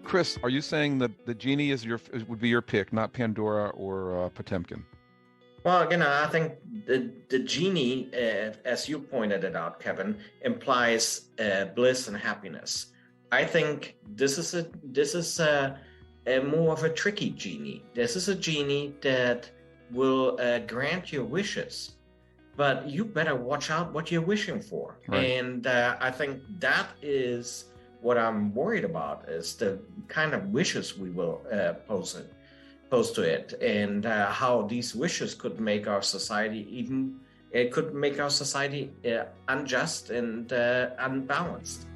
Chris, are you saying that the genie would be your pick, not Pandora or Potemkin? Well, I think the genie, as you pointed it out, Kevin, implies bliss and happiness. I think this is a more of a tricky genie. This is a genie that will grant your wishes, but you better watch out what you're wishing for. Right. And I think that is what I'm worried about, is the kind of wishes we will pose to it, and how these wishes could make our society unjust and unbalanced.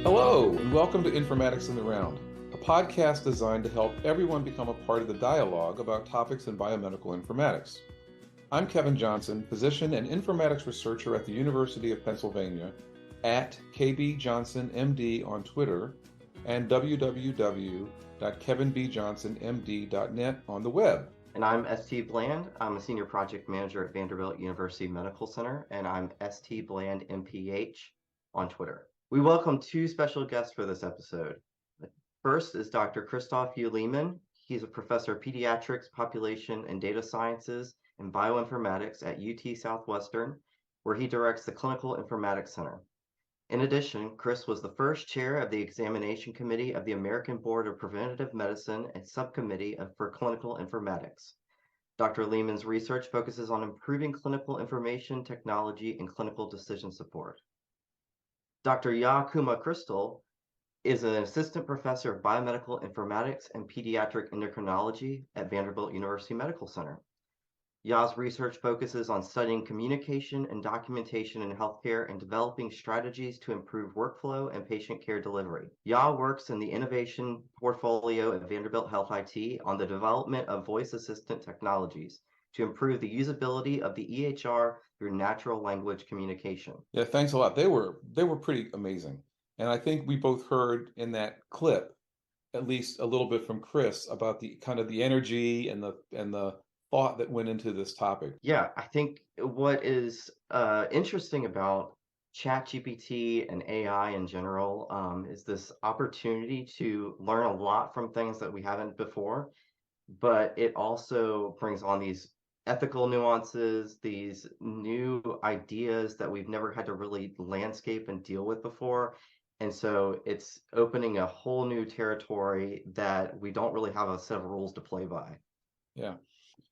Hello, and welcome to Informatics in the Round, a podcast designed to help everyone become a part of the dialogue about topics in biomedical informatics. I'm Kevin Johnson, physician and informatics researcher at the University of Pennsylvania, at KBJohnsonMD on Twitter, and www.kevinbjohnsonmd.net on the web. And I'm ST Bland. I'm a senior project manager at Vanderbilt University Medical Center, and I'm ST Bland MPH on Twitter. We welcome two special guests for this episode. First is Dr. Christoph U. Lehmann. He's a professor of pediatrics, population and data sciences, and bioinformatics at UT Southwestern, where he directs the Clinical Informatics Center. In addition, Chris was the first chair of the examination committee of the American Board of Preventive Medicine and Subcommittee for Clinical Informatics. Dr. Lehmann's research focuses on improving clinical information technology and clinical decision support. Dr. Yaa Kumah-Crystal is an assistant professor of biomedical informatics and pediatric endocrinology at Vanderbilt University Medical Center. Yaa's research focuses on studying communication and documentation in healthcare and developing strategies to improve workflow and patient care delivery. Yaa works in the innovation portfolio at Vanderbilt HealthIT on the development of voice assistant technologies to improve the usability of the EHR through natural language communication. Yeah, thanks a lot. They were pretty amazing. And I think we both heard in that clip, at least a little bit from Chris, about the kind of the energy and the thought that went into this topic. Yeah, I think what is interesting about ChatGPT and AI in general is this opportunity to learn a lot from things that we haven't before, but it also brings on these ethical nuances, these new ideas that we've never had to really landscape and deal with before. And so it's opening a whole new territory that we don't really have a set of rules to play by. Yeah.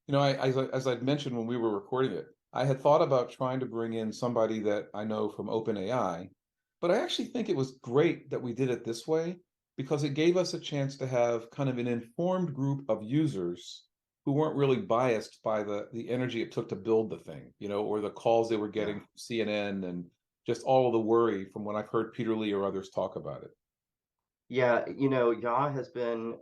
As I'd mentioned when we were recording it, I had thought about trying to bring in somebody that I know from OpenAI, but I actually think it was great that we did it this way because it gave us a chance to have kind of an informed group of users who weren't really biased by the energy it took to build the thing, or the calls they were getting from CNN and just all of the worry from when I've heard Peter Lee or others talk about it. Yeah, Yaa has been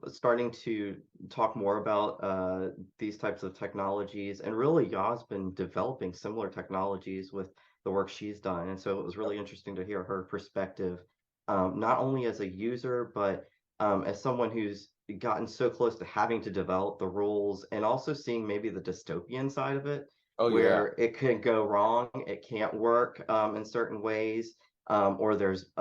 starting to talk more about these types of technologies, and really Yaa's been developing similar technologies with the work she's done. And so it was really interesting to hear her perspective, not only as a user, but as someone who's gotten so close to having to develop the rules and also seeing maybe the dystopian side of it, where it could go wrong, it can't work in certain ways, or there's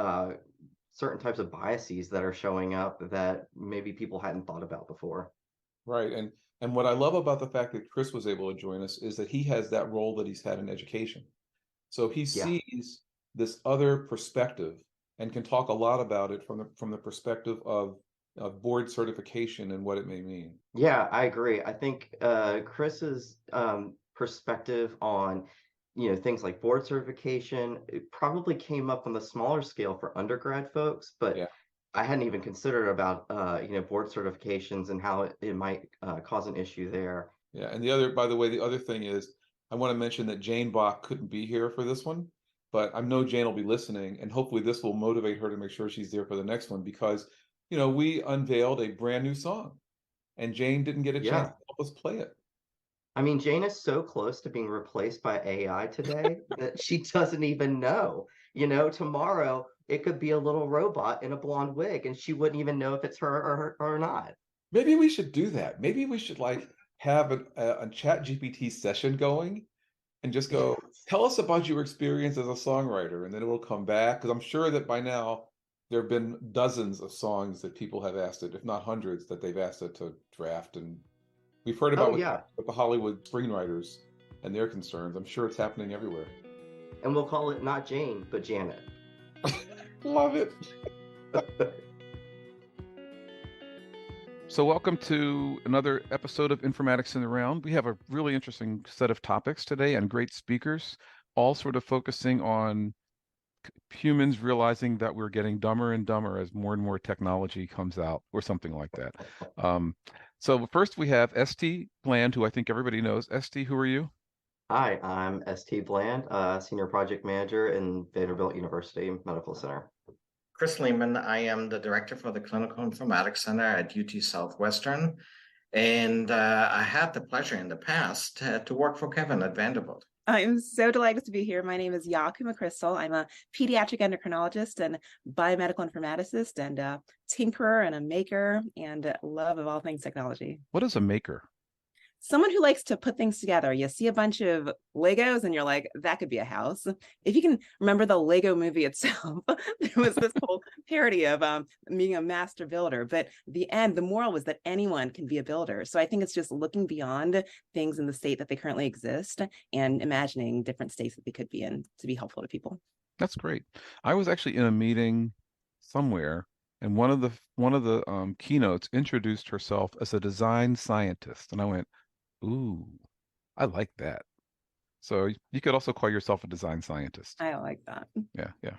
certain types of biases that are showing up that maybe people hadn't thought about before. Right. And what I love about the fact that Chris was able to join us is that he has that role that he's had in education. So he sees this other perspective and can talk a lot about it from the perspective of board certification and what it may mean. Yeah, I agree. I think Chris's perspective on things like board certification, it probably came up on the smaller scale for undergrad folks, but I hadn't even considered about board certifications and how it might cause an issue there. Yeah, and by the way, the other thing is I want to mention that Jane Bach couldn't be here for this one, but I know Jane will be listening, and hopefully this will motivate her to make sure she's there for the next one because we unveiled a brand new song, and Jane didn't get a chance to help us play it. I mean, Jane is so close to being replaced by AI today that she doesn't even know. Tomorrow it could be a little robot in a blonde wig, and she wouldn't even know if it's her or not. Maybe we should do that. Maybe we should like have a chat GPT session going and just go, tell us about your experience as a songwriter, and then it will come back. Because I'm sure that by now there have been dozens of songs that people have asked it, if not hundreds, that they've asked it to draft. And we've heard about Oh yeah, with the Hollywood screenwriters and their concerns. I'm sure it's happening everywhere. and we'll call it not Jane, but Janet. Love it. So welcome to another episode of Informatics in the Round. We have a really interesting set of topics today and great speakers, all sort of focusing on humans realizing that we're getting dumber and dumber as more and more technology comes out, or something like that. So first we have ST Bland, who I think everybody knows. ST, who are you? Hi, I'm ST Bland, Senior Project Manager in Vanderbilt University Medical Center. Chris Lehmann, I am the director for the Clinical Informatics Center at UT Southwestern. And I had the pleasure in the past to work for Kevin at Vanderbilt. I'm so delighted to be here. My name is Yaa Kumah-Crystal. I'm a pediatric endocrinologist and biomedical informaticist and a tinkerer and a maker and a love of all things technology. What is a maker? Someone who likes to put things together. You see a bunch of Legos and you're like, that could be a house. If you can remember the Lego movie itself, there was this whole parody of being a master builder. But the moral was that anyone can be a builder. So I think it's just looking beyond things in the state that they currently exist and imagining different states that they could be in to be helpful to people. That's great. I was actually in a meeting somewhere, and one of the keynotes introduced herself as a design scientist, and I went, ooh, I like that. So you could also call yourself a design scientist. I like that. Yeah.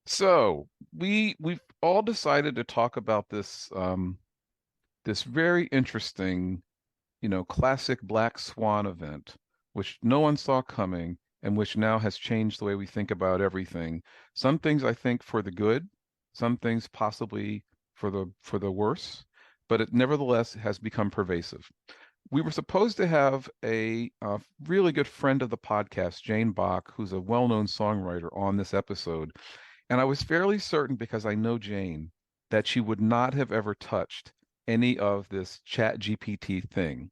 So we've all decided to talk about this this very interesting, classic black swan event, which no one saw coming and which now has changed the way we think about everything. Some things I think for the good, some things possibly for the worse, but it nevertheless has become pervasive. We were supposed to have a really good friend of the podcast, Jane Bach, who's a well-known songwriter, on this episode. And I was fairly certain, because I know Jane, that she would not have ever touched any of this ChatGPT thing.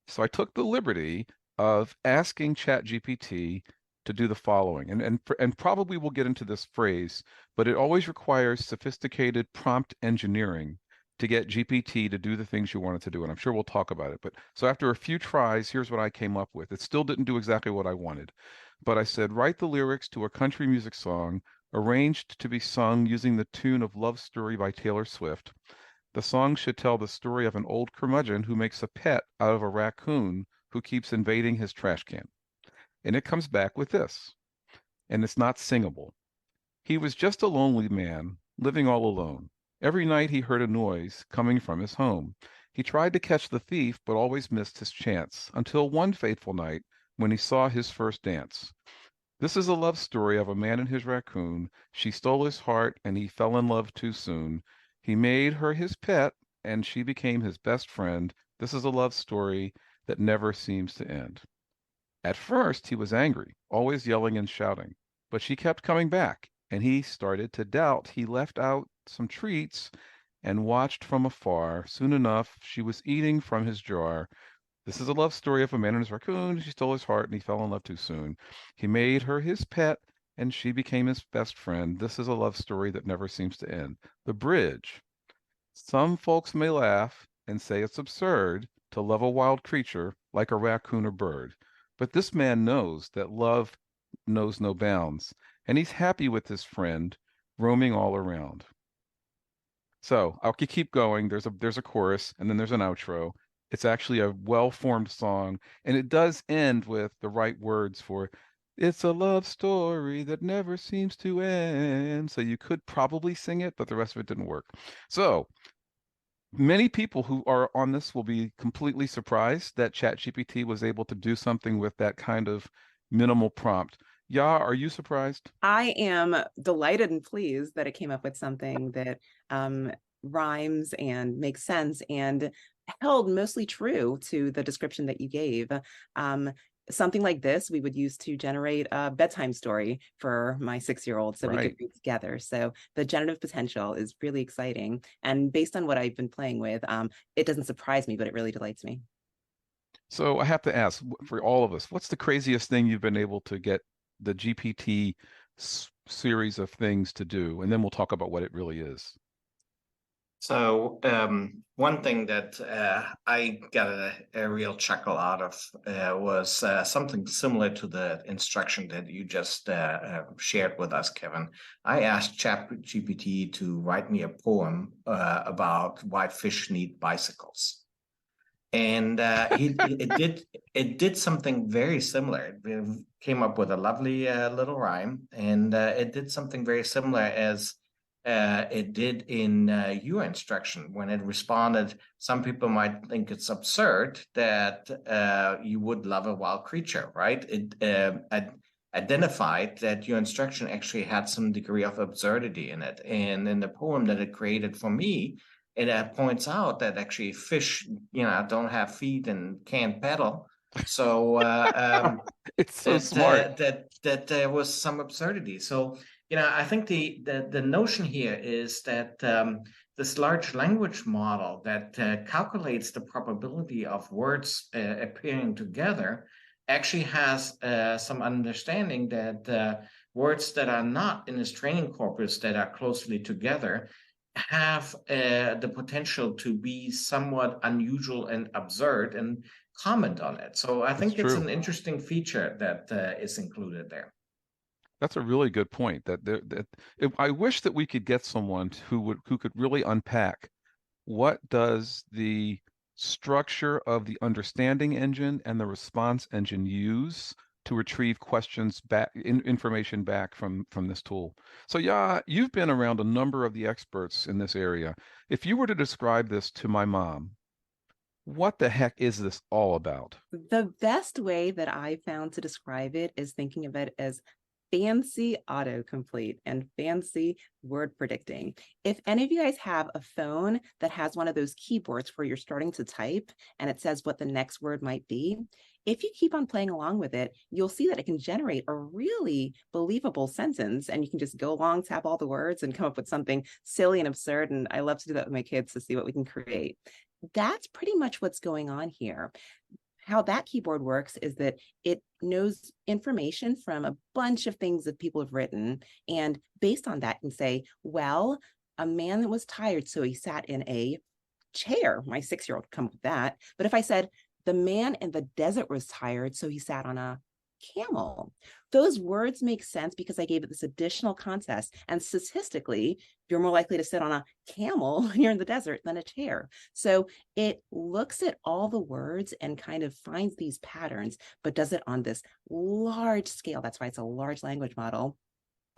So I took the liberty of asking ChatGPT to do the following. And probably we'll get into this phrase, but it always requires sophisticated prompt engineering to get GPT to do the things you want it to do. And I'm sure we'll talk about it. But so after a few tries, here's what I came up with. It still didn't do exactly what I wanted. But I said, write the lyrics to a country music song arranged to be sung using the tune of Love Story by Taylor Swift. The song should tell the story of an old curmudgeon who makes a pet out of a raccoon who keeps invading his trash can. And it comes back with this. And it's not singable. He was just a lonely man, living all alone. Every night he heard a noise coming from his home. He tried to catch the thief, but always missed his chance, until one fateful night when he saw his first dance. This is a love story of a man and his raccoon. She stole his heart, and he fell in love too soon. He made her his pet, and she became his best friend. This is a love story that never seems to end. At first, he was angry, always yelling and shouting, but she kept coming back, and he started to doubt. He left out some treats and watched from afar. Soon enough, she was eating from his jar. This is a love story of a man and his raccoon. She stole his heart and he fell in love too soon. He made her his pet and she became his best friend. This is a love story that never seems to end. The bridge. Some folks may laugh and say it's absurd to love a wild creature like a raccoon or bird. But this man knows that love knows no bounds, and he's happy with his friend roaming all around. So I'll keep going. There's a chorus, and then there's an outro. It's actually a well-formed song, and it does end with the right words for "It's a love story that never seems to end." So you could probably sing it, but the rest of it didn't work. So many people who are on this will be completely surprised that ChatGPT was able to do something with that kind of minimal prompt. Yaa, are you surprised? I am delighted and pleased that it came up with something that rhymes and makes sense and held mostly true to the description that you gave. Something like this we would use to generate a bedtime story for my 6-year-old so we could read together. So the generative potential is really exciting. And based on what I've been playing with, it doesn't surprise me, but it really delights me. So I have to ask, for all of us, what's the craziest thing you've been able to get the GPT series of things to do? And then we'll talk about what it really is. So one thing that I got a real chuckle out of was something similar to the instruction that you just shared with us, Kevin. I asked ChatGPT to write me a poem about why fish need bicycles. And it did something very similar. It came up with a lovely little rhyme, and it did something very similar as it did in your instruction when it responded. Some people might think it's absurd that you would love a wild creature, right? It identified that your instruction actually had some degree of absurdity in it. And in the poem that it created for me, it points out that actually fish, don't have feet and can't pedal. So it's so smart that there was some absurdity. So I think the notion here is that this large language model that calculates the probability of words appearing together actually has some understanding that words that are not in this training corpus that are closely together have the potential to be somewhat unusual and absurd, and comment on it. So I think it's an interesting feature that is included there. That's a really good point. I wish that we could get someone who could really unpack what does the structure of the understanding engine and the response engine use to retrieve questions back, information back from this tool. So Yaa, you've been around a number of the experts in this area. If you were to describe this to my mom, what the heck is this all about? The best way that I found to describe it is thinking of it as fancy autocomplete and fancy word predicting. If any of you guys have a phone that has one of those keyboards where you're starting to type and it says what the next word might be, if you keep on playing along with it, you'll see that it can generate a really believable sentence, and you can just go along, tap all the words, and come up with something silly and absurd. And I love to do that with my kids to see what we can create. That's pretty much what's going on here. How that keyboard works is that it knows information from a bunch of things that people have written, and based on that can say, well, a man was tired, so he sat in a chair. My 6-year-old come up with that. But if I said, the man in the desert was tired, so he sat on a camel, those words make sense because I gave it this additional context. And statistically, you're more likely to sit on a camel when you're in the desert than a chair. So it looks at all the words and kind of finds these patterns, but does it on this large scale. That's why it's a large language model.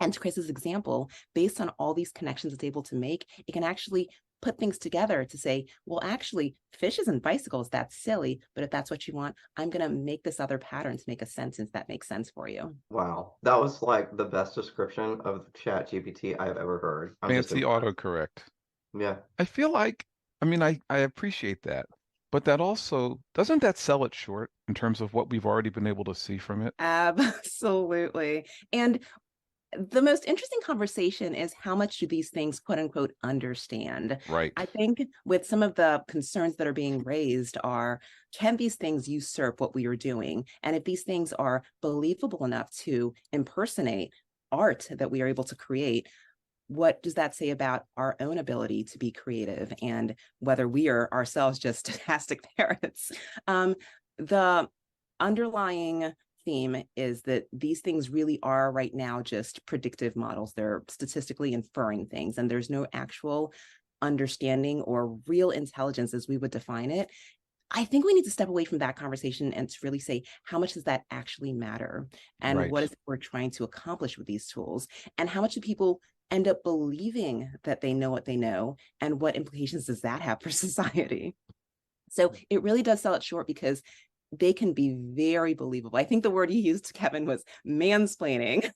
And to Chris's example, based on all these connections it's able to make, it can actually put things together to say, well, actually, fishes and bicycles, that's silly, but if that's what you want, I'm going to make this other pattern to make a sentence that makes sense for you. Wow. That was like the best description of ChatGPT I've ever heard. Fancy autocorrect. Yeah. I feel like, I appreciate that, but that also, doesn't that sell it short in terms of what we've already been able to see from it? Absolutely. And the most interesting conversation is how much do these things, quote unquote, understand? Right. I think with some of the concerns that are being raised are, can these things usurp what we are doing? And if these things are believable enough to impersonate art that we are able to create, what does that say about our own ability to be creative and whether we are ourselves just stochastic parrots? The underlying theme is that these things really are right now just predictive models. They're statistically inferring things, and there's no actual understanding or real intelligence as we would define it. I think we need to step away from that conversation and to really say, how much does that actually matter? And what is it we're trying to accomplish with these tools? And how much do people end up believing that they know what they know? And what implications does that have for society? So it really does sell it short because they can be very believable. I think the word you used, Kevin, was mansplaining.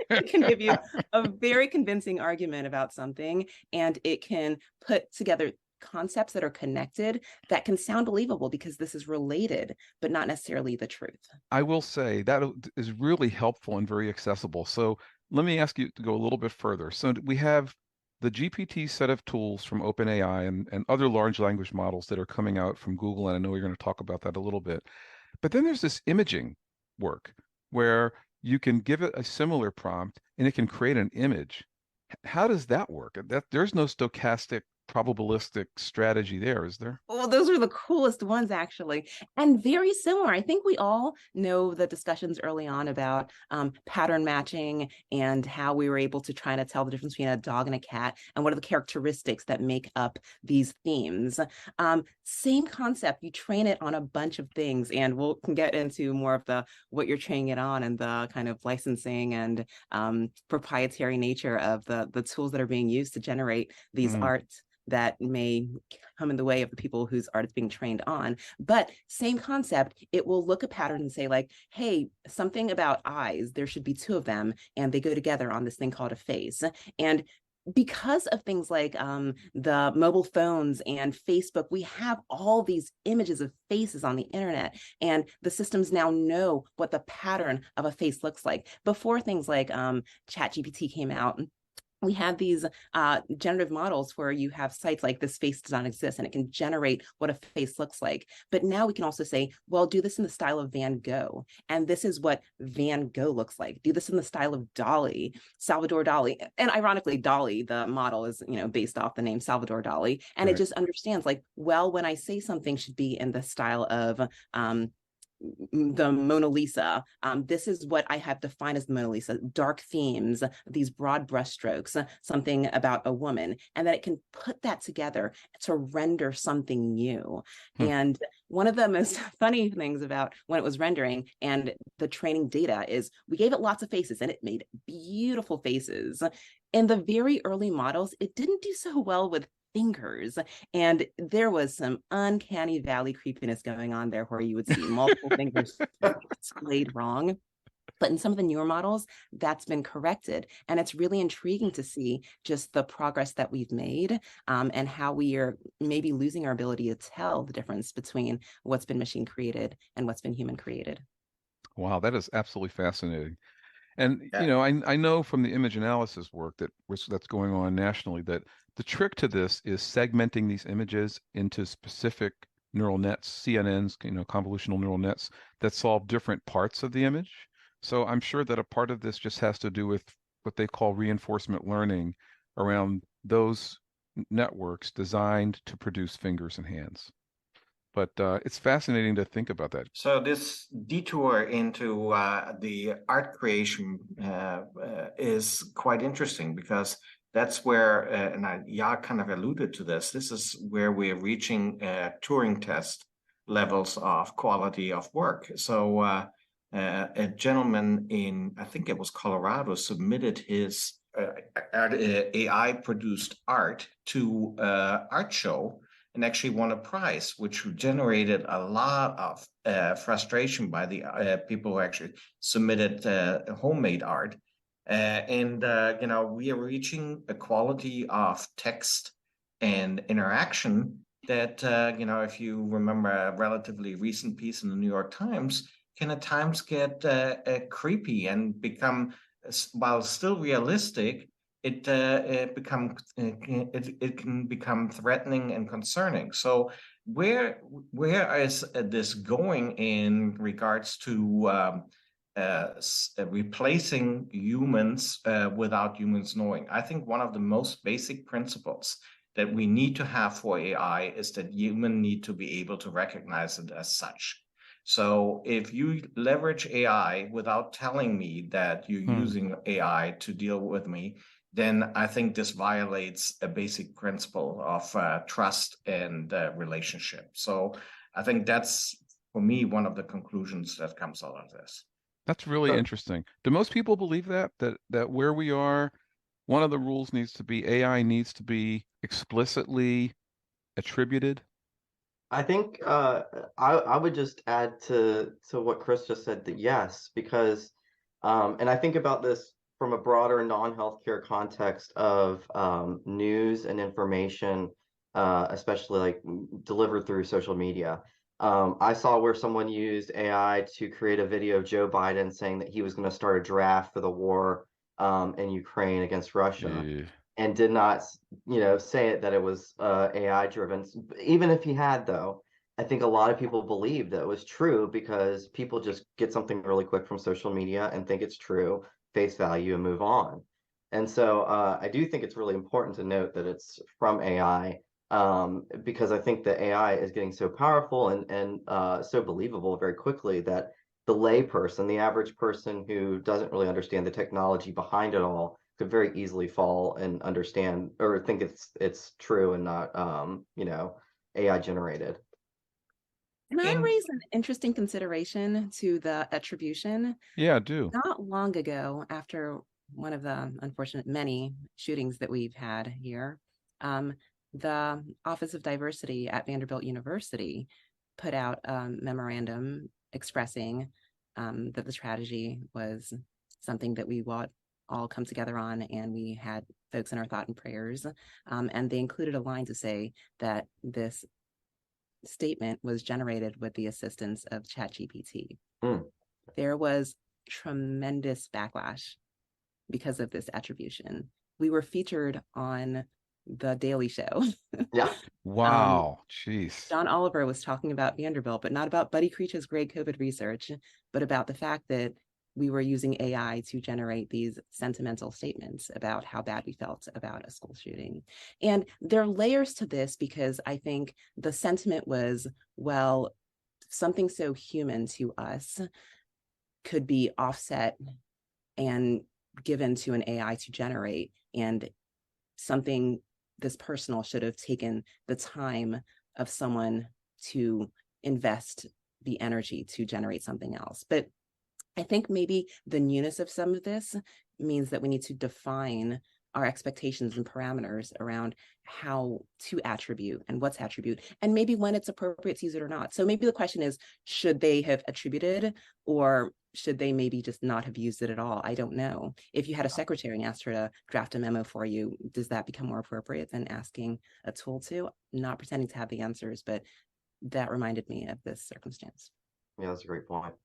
It can give you a very convincing argument about something, and it can put together concepts that are connected that can sound believable because this is related, but not necessarily the truth. I will say that is really helpful and very accessible. So let me ask you to go a little bit further. So we have the GPT set of tools from OpenAI and other large language models that are coming out from Google, and I know you're going to talk about that a little bit. But then there's this imaging work where you can give it a similar prompt and it can create an image. How does that work? There's no stochastic probabilistic strategy there, is there? Well, those are the coolest ones, actually, and very similar. I think we all know the discussions early on about pattern matching and how we were able to try to tell the difference between a dog and a cat and what are the characteristics that make up these themes. Same concept. You train it on a bunch of things, and we'll can get into more of the what you're training it on and the kind of licensing and proprietary nature of the tools that are being used to generate these arts that may come in the way of the people whose art is being trained on. But same concept, it will look a pattern and say like, hey, something about eyes, there should be two of them, and they go together on this thing called a face. And because of things like the mobile phones and Facebook, we have all these images of faces on the internet, and the systems now know what the pattern of a face looks like. Before things like ChatGPT came out, we had these generative models where you have sites like this face does not exist and it can generate what a face looks like. But now we can also say, well, do this in the style of Van Gogh. And this is what Van Gogh looks like. Do this in the style of Dali, Salvador Dali. And ironically, Dali, the model is, based off the name Salvador Dali. And it just understands like, well, when I say something should be in the style of the Mona Lisa. This is what I have defined as the Mona Lisa: dark themes, these broad brushstrokes, something about a woman, and that it can put that together to render something new. And one of the most funny things about when it was rendering and the training data is we gave it lots of faces and it made beautiful faces. In the very early models, it didn't do so well with fingers, and there was some uncanny valley creepiness going on there where you would see multiple fingers displayed wrong. But in some of the newer models, that's been corrected, and it's really intriguing to see just the progress that we've made, and how we are maybe losing our ability to tell the difference between what's been machine created and what's been human created. Wow, that is absolutely fascinating. And I know from the image analysis work that's going on nationally that the trick to this is segmenting these images into specific neural nets, CNNs, convolutional neural nets that solve different parts of the image. So I'm sure that a part of this just has to do with what they call reinforcement learning around those networks designed to produce fingers and hands. But it's fascinating to think about that. So this detour into the art creation is quite interesting, because that's where, and Yaa kind of alluded to this, this is where we're reaching Turing test levels of quality of work. So a gentleman in, I think it was Colorado, submitted his AI-produced art to art show and actually won a prize, which generated a lot of frustration by the people who actually submitted homemade art. We are reaching a quality of text and interaction that, if you remember a relatively recent piece in the New York Times, can at times get creepy and become, while still realistic, it can become threatening and concerning. So where is this going in regards to replacing humans without humans knowing? I think one of the most basic principles that we need to have for AI is that humans need to be able to recognize it as such. So if you leverage AI without telling me that you're using AI to deal with me, then I think this violates a basic principle of trust and relationship. So I think that's, for me, one of the conclusions that comes out of this. That's really interesting. Do most people believe that where we are, one of the rules needs to be AI needs to be explicitly attributed? I think I would just add to what Chris just said, that yes, because and I think about this from a broader non-healthcare context of news and information especially like delivered through social media. I saw where someone used AI to create a video of Joe Biden saying that he was going to start a draft for the war in Ukraine against Russia, Yeah. and did not, say it that it was AI driven. Even if he had, though, I think a lot of people believed that it was true because people just get something really quick from social media and think it's true, face value, and move on. And so I do think it's really important to note that it's from AI, because I think that AI is getting so powerful and so believable very quickly that the layperson, the average person who doesn't really understand the technology behind it all, could very easily fall and understand or think it's true and not AI generated. Can I And raise an interesting consideration to the attribution? Yeah, do. Not long ago, after one of the unfortunate many shootings that we've had here, the Office of Diversity at Vanderbilt University put out a memorandum expressing that the tragedy was something that we all come together on, and we had folks in our thought and prayers. And they included a line to say that this statement was generated with the assistance of ChatGPT. There was tremendous backlash because of this attribution. We were featured on The Daily Show. Yeah. Wow. Jeez. John Oliver was talking about Vanderbilt, but not about Buddy Creech's great COVID research, but about the fact that we were using AI to generate these sentimental statements about how bad we felt about a school shooting. And there are layers to this because I think the sentiment was, well, something so human to us could be offset and given to an AI to generate, and something this personal should have taken the time of someone to invest the energy to generate something else. But I think maybe the newness of some of this means that we need to define our expectations and parameters around how to attribute and what's attribute, and maybe when it's appropriate to use it or not. So maybe the question is, should they have attributed, or should they maybe just not have used it at all? I don't know. If you had a secretary and asked her to draft a memo for you, does that become more appropriate than asking a tool to? Not pretending to have the answers, but that reminded me of this circumstance. Yeah, that's a great point.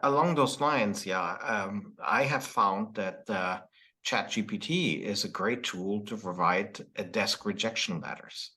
along those lines, I have found that ChatGPT is a great tool to provide desk rejection letters.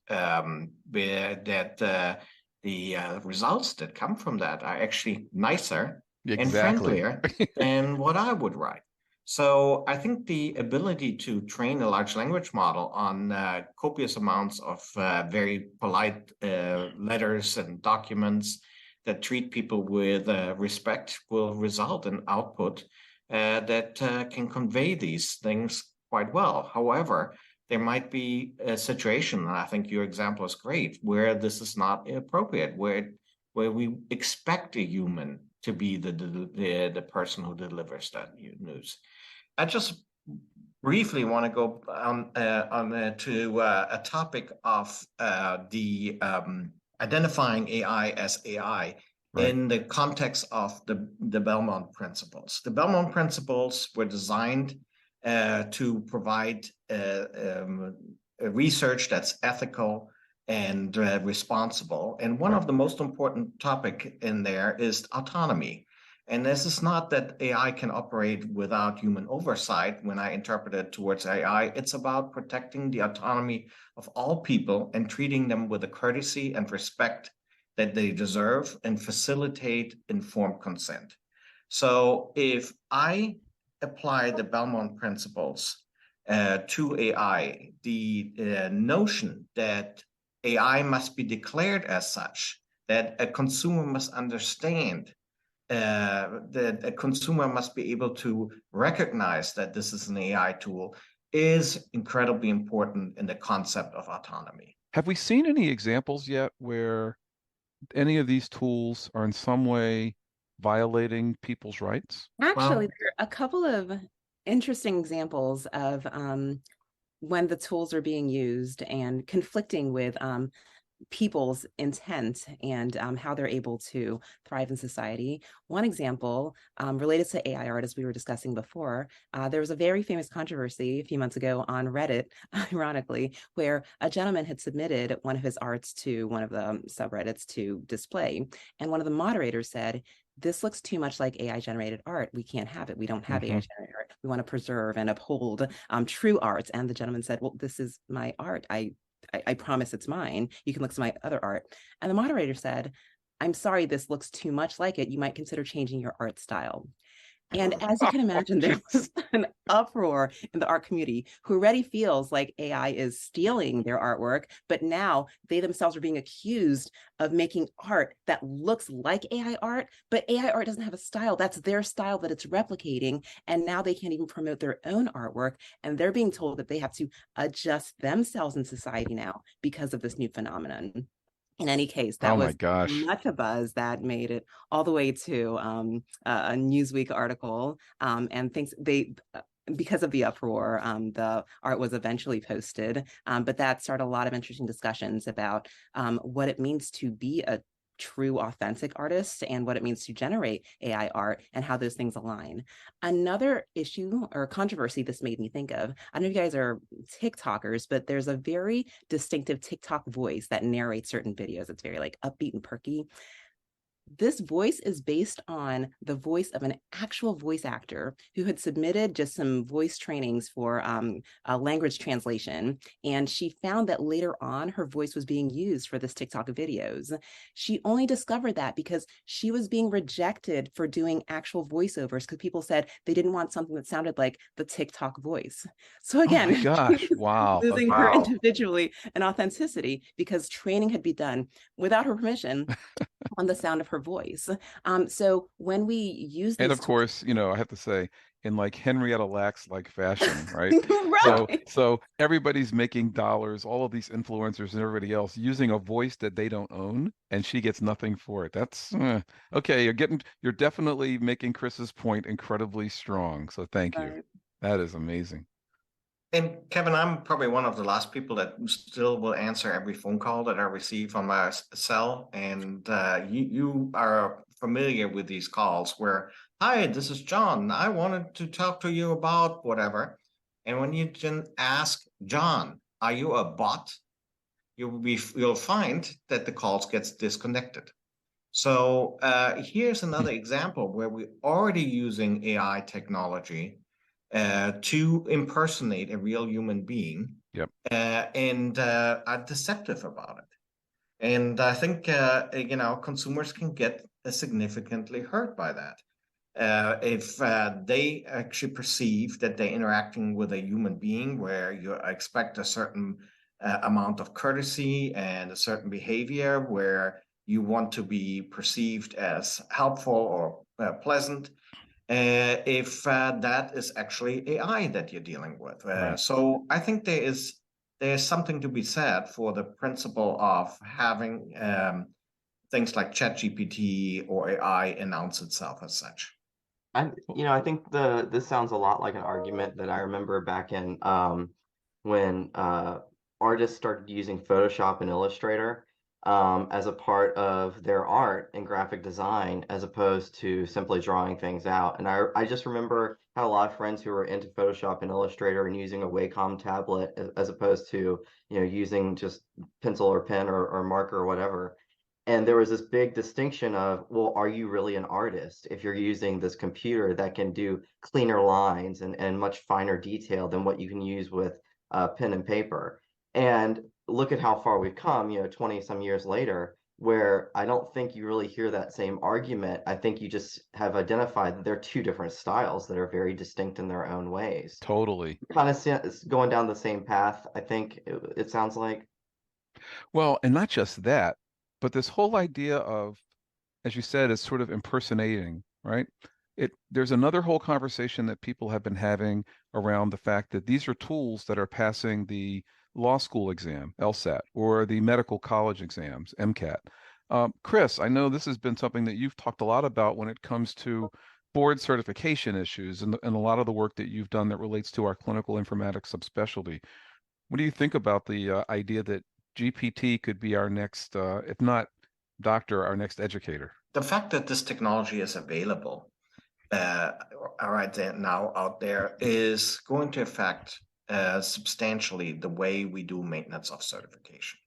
The results that come from that are actually nicer and friendlier than what I would write. So I think the ability to train a large language model on copious amounts of very polite letters and documents that treat people with respect will result in output that can convey these things quite well. However, there might be a situation, and I think your example is great, where this is not appropriate, where we expect a human to be the person who delivers that news. I just briefly want to go on to a topic of the identifying AI as AI in the context of the Belmont principles. The Belmont principles were designed to provide research that's ethical and responsible. And one of the most important topic in there is autonomy. And this is not that AI can operate without human oversight. When I interpret it towards AI, it's about protecting the autonomy of all people and treating them with the courtesy and respect that they deserve and facilitate informed consent. So if I apply the Belmont principles to AI, the notion that AI must be declared as such, that a consumer must understand, that a consumer must be able to recognize that this is an AI tool, is incredibly important in the concept of autonomy. Have we seen any examples yet where any of these tools are in some way violating people's rights? Actually, there are a couple of interesting examples of when the tools are being used and conflicting with people's intent and how they're able to thrive in society. One example related to AI art, as we were discussing before, there was a very famous controversy a few months ago on Reddit, ironically, where a gentleman had submitted one of his arts to one of the subreddits to display. And one of the moderators said, "This looks too much like AI generated art. We can't have it. We don't have AI generated art. We want to preserve and uphold true art." And the gentleman said, "Well, this is my art. I promise it's mine. You can look at my other art." And the moderator said, "I'm sorry, this looks too much like it. You might consider changing your art style." And as you can imagine, there was an uproar in the art community who already feels like AI is stealing their artwork, but now they themselves are being accused of making art that looks like AI art, but AI art doesn't have a style. That's their style that it's replicating. And now they can't even promote their own artwork. And they're being told that they have to adjust themselves in society now because of this new phenomenon. In any case, that Oh my was gosh. much a buzz that made it all the way to a Newsweek article, and things because of the uproar, the art was eventually posted, but that started a lot of interesting discussions about what it means to be a true authentic artist and what it means to generate AI art and how those things align. Another issue or controversy this made me think of, I don't know if you guys are TikTokers, but there's a very distinctive TikTok voice that narrates certain videos. It's very like upbeat and perky. This voice is based on the voice of an actual voice actor who had submitted just some voice trainings for a language translation. And she found that later on, her voice was being used for this TikTok videos. She only discovered that because she was being rejected for doing actual voiceovers because people said they didn't want something that sounded like the TikTok voice. So Oh my again, gosh. Wow. losing her Wow. individually and authenticity because training had been done without her permission on the sound of her voice. So when we use And these of tools, course, I have to say, in like Henrietta Lacks like fashion, right? So right? so everybody's making dollars, all of these influencers and everybody else using a voice that they don't own, and she gets nothing for it. That's okay. You're definitely making Chris's point incredibly strong. So thank you. Right. That is amazing. And Kevin, I'm probably one of the last people that still will answer every phone call that I receive on my cell. And you are familiar with these calls where, "Hi, this is John. I wanted to talk to you about whatever." And when you can ask John, "Are you a bot?" You'll find that the calls gets disconnected. So here's another example where we're already using AI technology to impersonate a real human being, Yep. and are deceptive about it. And I think consumers can get significantly hurt by that. If they actually perceive that they're interacting with a human being where you expect a certain amount of courtesy and a certain behavior where you want to be perceived as helpful or pleasant, if that is actually AI that you're dealing with. Right. So I think there's something to be said for the principle of having things like ChatGPT or AI announce itself as such. I think this sounds a lot like an argument that I remember back in when artists started using Photoshop and Illustrator as a part of their art and graphic design, as opposed to simply drawing things out. And I just remember how a lot of friends who were into Photoshop and Illustrator and using a Wacom tablet as opposed to using just pencil or pen or marker or whatever. And there was this big distinction of, well, are you really an artist if you're using this computer that can do cleaner lines and much finer detail than what you can use with pen and paper? And look at how far we've come, 20 some years later, where I don't think you really hear that same argument. I think you just have identified that they're two different styles that are very distinct in their own ways. Totally. Kind of going down the same path, I think it sounds like. Well, and not just that, but this whole idea of, as you said, is sort of impersonating, right? There's another whole conversation that people have been having around the fact that these are tools that are passing the law school exam, LSAT, or the medical college exams, MCAT. Chris, I know this has been something that you've talked a lot about when it comes to board certification issues and a lot of the work that you've done that relates to our clinical informatics subspecialty. What do you think about the idea that GPT could be our next, if not doctor, our next educator? The fact that this technology is available right now out there is going to affect substantially the way we do maintenance of certification,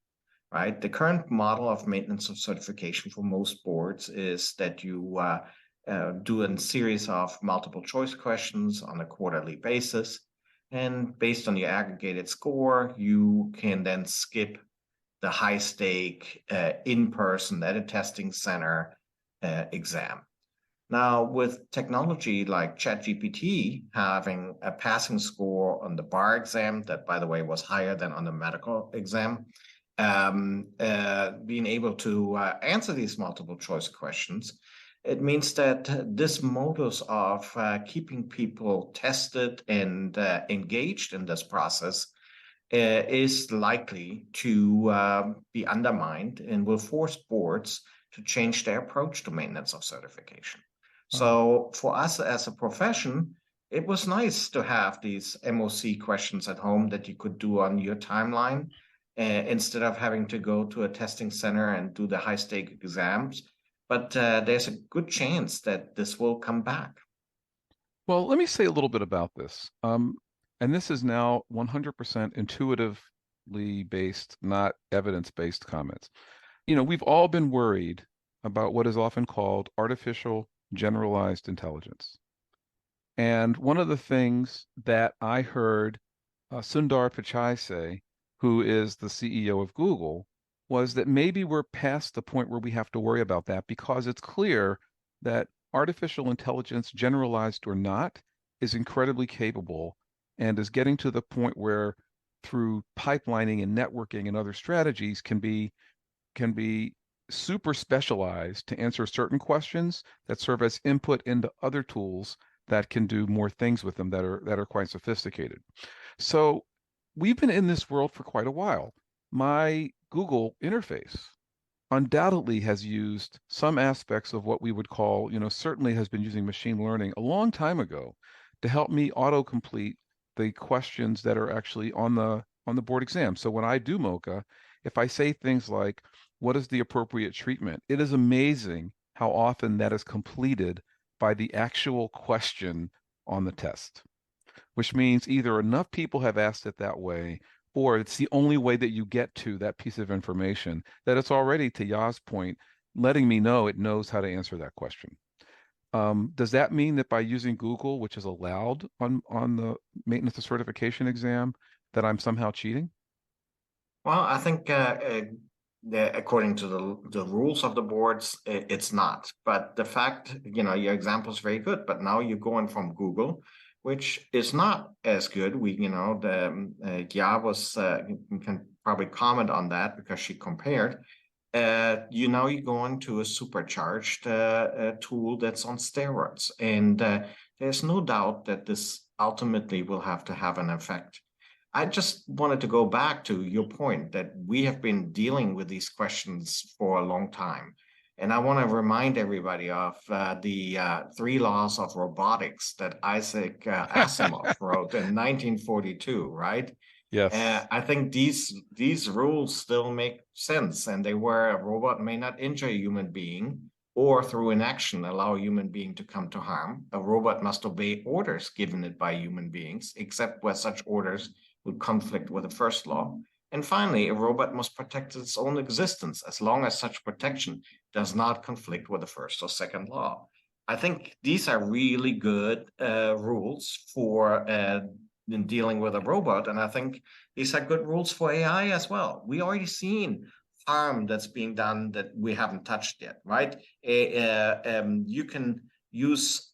right? The current model of maintenance of certification for most boards is that you do a series of multiple choice questions on a quarterly basis. And based on your aggregated score, you can then skip the high stake in-person at a testing center exam. Now, with technology like ChatGPT having a passing score on the bar exam, that by the way was higher than on the medical exam, being able to answer these multiple choice questions, it means that this modus of keeping people tested and engaged in this process is likely to be undermined and will force boards to change their approach to maintenance of certification. So for us as a profession, it was nice to have these MOC questions at home that you could do on your timeline instead of having to go to a testing center and do the high stake exams. But there's a good chance that this will come back. Well, let me say a little bit about this. And this is now 100% intuitively based, not evidence-based comments. You know, we've all been worried about what is often called artificial generalized intelligence. And one of the things that I heard Sundar Pichai say, who is the CEO of Google, was that maybe we're past the point where we have to worry about that, because it's clear that artificial intelligence, generalized or not, is incredibly capable and is getting to the point where through pipelining and networking and other strategies can be super specialized to answer certain questions that serve as input into other tools that can do more things with them that are quite sophisticated. So we've been in this world for quite a while. My Google interface undoubtedly has used some aspects of what we would call, certainly has been using machine learning a long time ago to help me autocomplete the questions that are actually on the board exam. So when I do MOCA, if I say things like, what is the appropriate treatment? It is amazing how often that is completed by the actual question on the test, which means either enough people have asked it that way, or it's the only way that you get to that piece of information that it's already, to Yaa's point, letting me know it knows how to answer that question. Does that mean that by using Google, which is allowed on the maintenance of certification exam, that I'm somehow cheating? Well, I think according to the rules of the boards, it's not. But the fact, your example is very good, but now you're going from Google, which is not as good. Yaa was, you can probably comment on that because she compared. You're going to a supercharged tool that's on steroids. And there's no doubt that this ultimately will have to have an effect. I just wanted to go back to your point that we have been dealing with these questions for a long time. And I want to remind everybody of the 3 laws of robotics that Isaac Asimov wrote in 1942, right? Yes. I think these rules still make sense, and they were a robot may not injure a human being or through inaction allow a human being to come to harm. A robot must obey orders given it by human beings, except where such orders would conflict with the first law. And finally, a robot must protect its own existence as long as such protection does not conflict with the first or second law. I think these are really good rules for in dealing with a robot. And I think these are good rules for AI as well. We already seen harm that's being done that we haven't touched yet, right? You can use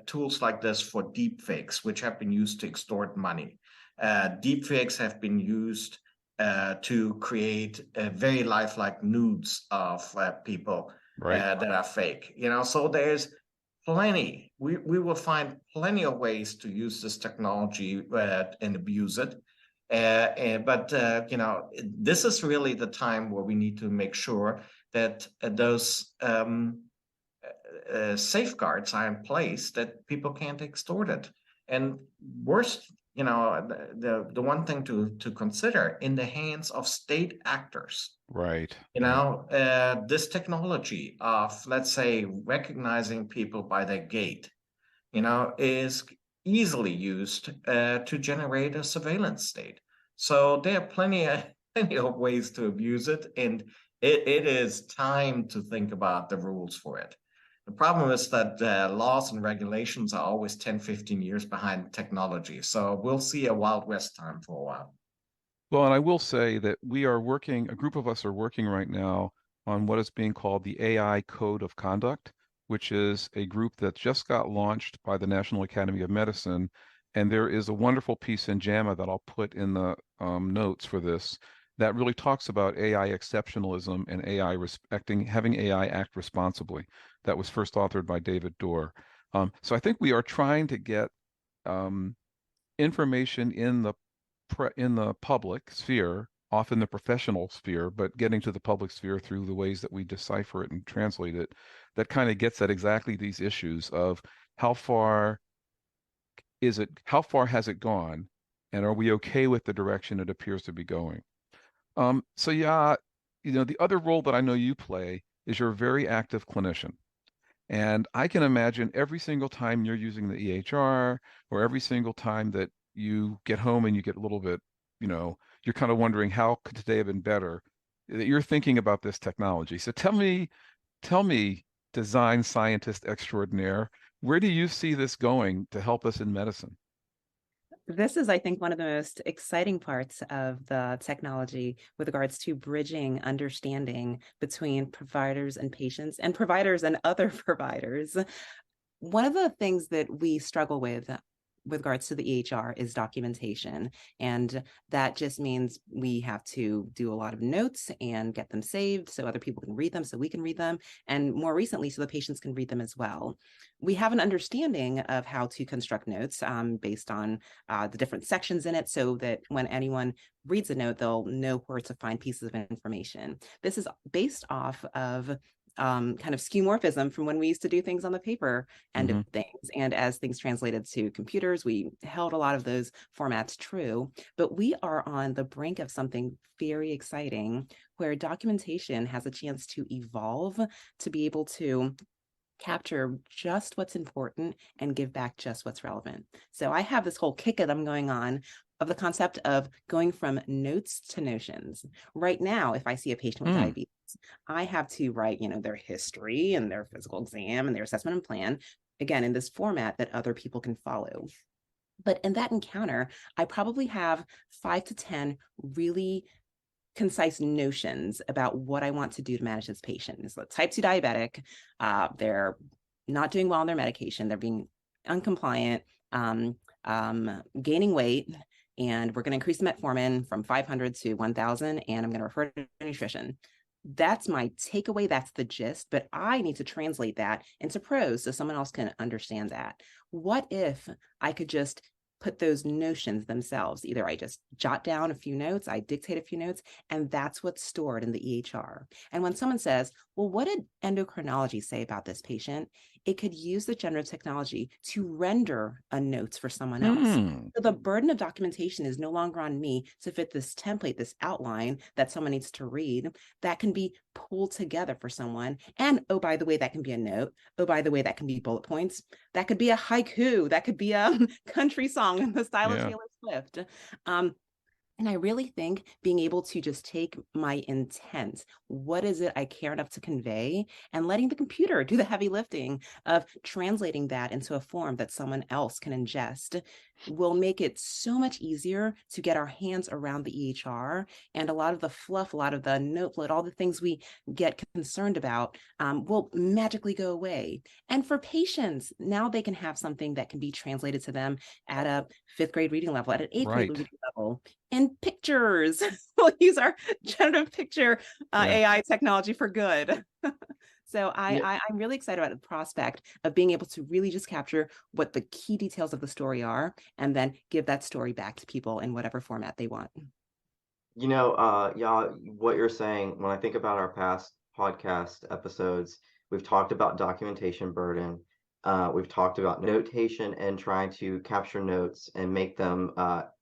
tools like this for deepfakes, which have been used to extort money. Deepfakes have been used to create very lifelike nudes of people that are fake. So there's plenty. We will find plenty of ways to use this technology and abuse it. But this is really the time where we need to make sure that those safeguards are in place, that people can't extort it. And worst the one thing to consider in the hands of state actors. Right. This technology of, let's say, recognizing people by their gait, is easily used to generate a surveillance state. So there are plenty of ways to abuse it, and it is time to think about the rules for it. The problem is that laws and regulations are always 10, 15 years behind technology. So we'll see a Wild West time for a while. Well, and I will say that a group of us are working right now on what is being called the AI Code of Conduct, which is a group that just got launched by the National Academy of Medicine. And there is a wonderful piece in JAMA that I'll put in the notes for this that really talks about AI exceptionalism and having AI act responsibly. That was first authored by David Dorr. So I think we are trying to get information in the public sphere, often the professional sphere, but getting to the public sphere through the ways that we decipher it and translate it, that kind of gets at exactly these issues of how far has it gone, and are we okay with the direction it appears to be going? So yeah, the other role that I know you play is you're a very active clinician. And I can imagine every single time you're using the EHR, or every single time that you get home and you get a little bit, you're kind of wondering how could today have been better, that you're thinking about this technology. So tell me, design scientist extraordinaire, where do you see this going to help us in medicine? This is, I think, one of the most exciting parts of the technology with regards to bridging understanding between providers and patients, and providers and other providers. One of the things that we struggle with regards to the EHR is documentation. And that just means we have to do a lot of notes and get them saved so other people can read them, so we can read them, and more recently, so the patients can read them as well. We have an understanding of how to construct notes based on the different sections in it, so that when anyone reads a note, they'll know where to find pieces of information. This is based off of kind of skeuomorphism from when we used to do things on the paper end of things. And as things translated to computers, we held a lot of those formats true. But we are on the brink of something very exciting where documentation has a chance to evolve to be able to capture just what's important and give back just what's relevant. So I have this whole kick-a-dum going on of the concept of going from notes to notions. Right now, if I see a patient with diabetes, I have to write, their history and their physical exam and their assessment and plan, again, in this format that other people can follow. But in that encounter, I probably have 5 to 10 really concise notions about what I want to do to manage this patient. So type 2 diabetic, they're not doing well on their medication, they're being uncompliant, gaining weight, and we're going to increase the metformin from 500 to 1,000, and I'm going to refer to nutrition. That's my takeaway. That's the gist, but I need to translate that into prose so someone else can understand that. What if I could just put those notions themselves? Either I just jot down a few notes, I dictate a few notes, and that's what's stored in the EHR. And when someone says, well, what did endocrinology say about this patient? It could use the generative technology to render a note for someone else. So the burden of documentation is no longer on me to fit this template, this outline that someone needs to read. That can be pulled together for someone. And oh, by the way, that can be a note. Oh, by the way, that can be bullet points. That could be a haiku. That could be a country song in the style of Taylor Swift. And I really think being able to just take my intent, what is it I care enough to convey, and letting the computer do the heavy lifting of translating that into a form that someone else can ingest will make it so much easier to get our hands around the EHR, and a lot of the fluff, a lot of the note load, all the things we get concerned about will magically go away. And for patients, now they can have something that can be translated to them at a 5th grade reading level, at an 8th grade reading level, and pictures. We'll use our generative picture AI technology for good. So I'm really excited about the prospect of being able to really just capture what the key details of the story are, and then give that story back to people in whatever format they want. Yeah, what you're saying, when I think about our past podcast episodes, we've talked about documentation burden. We've talked about notation and trying to capture notes and make them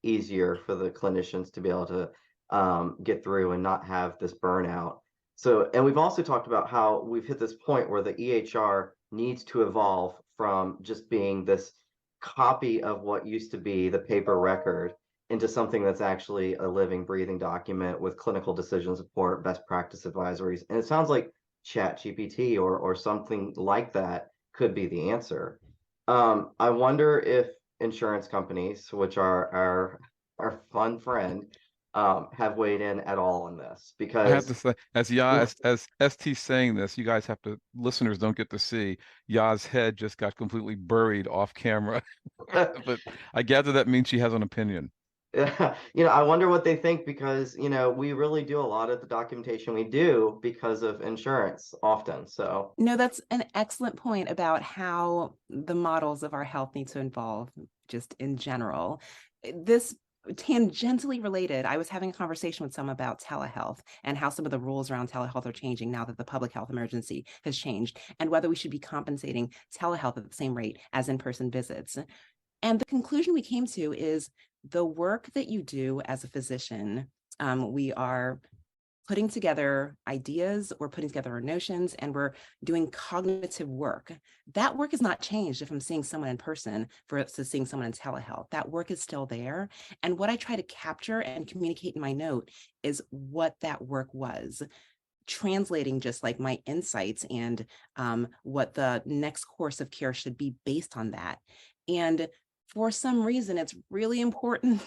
easier for the clinicians to be able to get through and not have this burnout. So, and we've also talked about how we've hit this point where the EHR needs to evolve from just being this copy of what used to be the paper record into something that's actually a living, breathing document with clinical decision support, best practice advisories. And it sounds like ChatGPT or something like that could be the answer. I wonder if insurance companies, which are our fun friend, have weighed in at all on this, I have to because say, as ST saying this, you guys have to, listeners don't get to see Yaa's head just got completely buried off camera. But I gather that means she has an opinion. I wonder what they think, because we really do a lot of the documentation we do because of insurance often. So No, that's an excellent point about how the models of our health need to evolve just in general. This tangentially related, I was having a conversation with someone about telehealth and how some of the rules around telehealth are changing now that the public health emergency has changed, and whether we should be compensating telehealth at the same rate as in-person visits. And the conclusion we came to is the work that you do as a physician, we are putting together ideas, we're putting together our notions, and we're doing cognitive work. That work has not changed if I'm seeing someone in person versus seeing someone in telehealth. That work is still there. And what I try to capture and communicate in my note is what that work was, translating just like my insights and what the next course of care should be based on that. And for some reason, it's really important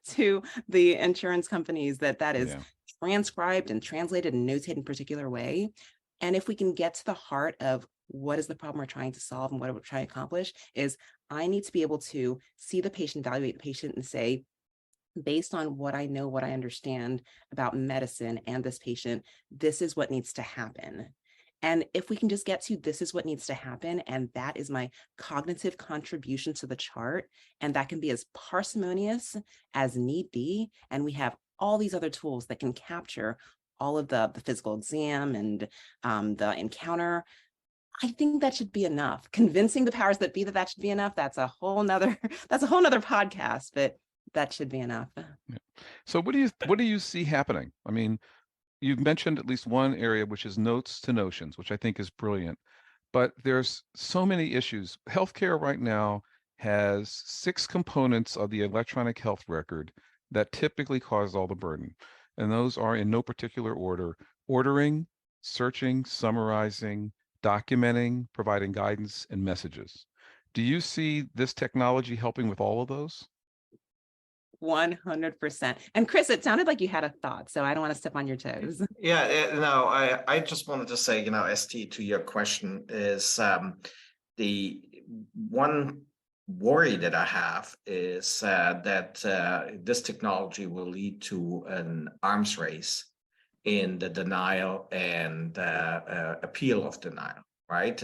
to the insurance companies that is transcribed and translated and notated in a particular way. And if we can get to the heart of what is the problem we're trying to solve and what we're trying to accomplish, is I need to be able to see the patient, evaluate the patient, and say, based on what I know, what I understand about medicine and this patient, this is what needs to happen. And if we can just get to this is what needs to happen, and that is my cognitive contribution to the chart, and that can be as parsimonious as need be, and we have all these other tools that can capture all of the physical exam and the encounter, I think that should be enough. Convincing the powers that be that should be enough, that's a whole nother podcast, but that should be enough. Yeah. So what do you see happening? I mean, you've mentioned at least one area, which is notes to notions, which I think is brilliant. But there's so many issues. Healthcare right now has 6 components of the electronic health record that typically cause all the burden. And those are in no particular order: ordering, searching, summarizing, documenting, providing guidance, and messages. Do you see this technology helping with all of those? 100%. And Chris, it sounded like you had a thought, so I don't want to step on your toes. Yeah, no, I just wanted to say, ST, to your question is the one worry that I have is that this technology will lead to an arms race in the denial and appeal of denial, right?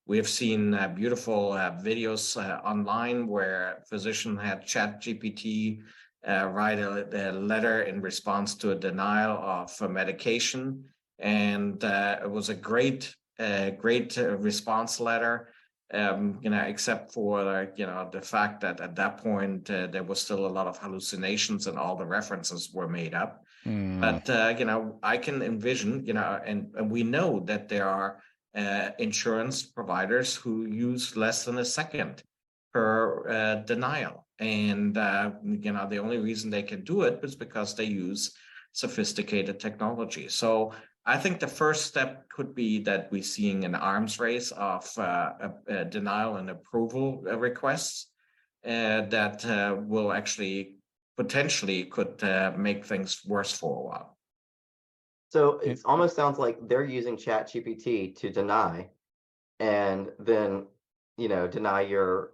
We have seen beautiful videos online where a physician had ChatGPT write a letter in response to a denial of a medication, and it was a great response letter. Except for the fact that at that point there was still a lot of hallucinations and all the references were made up. But I can envision, and we know that there are insurance providers who use less than a second per denial, and the only reason they can do it is because they use sophisticated technology. So I think the first step could be that we're seeing an arms race of denial and approval requests that will actually potentially could make things worse for a while. So it almost sounds like they're using ChatGPT to deny, and then deny your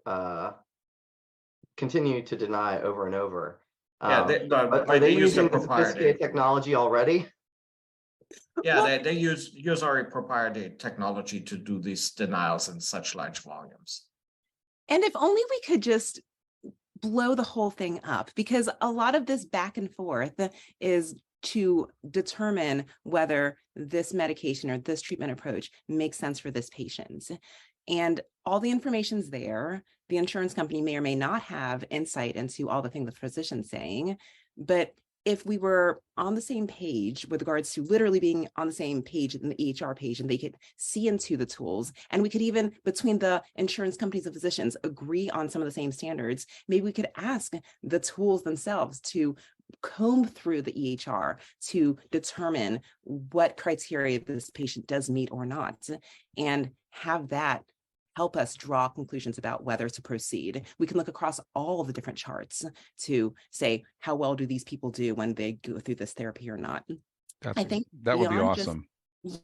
continue to deny over and over. Yeah, are they using sophisticated technology already? Yeah, well, they use our proprietary technology to do these denials in such large volumes. And if only we could just blow the whole thing up, because a lot of this back and forth is to determine whether this medication or this treatment approach makes sense for this patient. And all the information's there. The insurance company may or may not have insight into all the things the physician's saying, but if we were on the same page with regards to literally being on the same page in the EHR page, and they could see into the tools, and we could even, between the insurance companies and physicians, agree on some of the same standards, maybe we could ask the tools themselves to comb through the EHR to determine what criteria this patient does meet or not, and have that help us draw conclusions about whether to proceed. We can look across all of the different charts to say, how well do these people do when they go through this therapy or not? I think that would be awesome.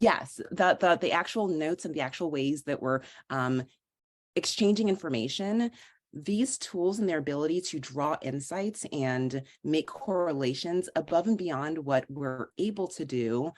Yes, the actual notes and the actual ways that we're exchanging information, these tools and their ability to draw insights and make correlations above and beyond what we're able to do,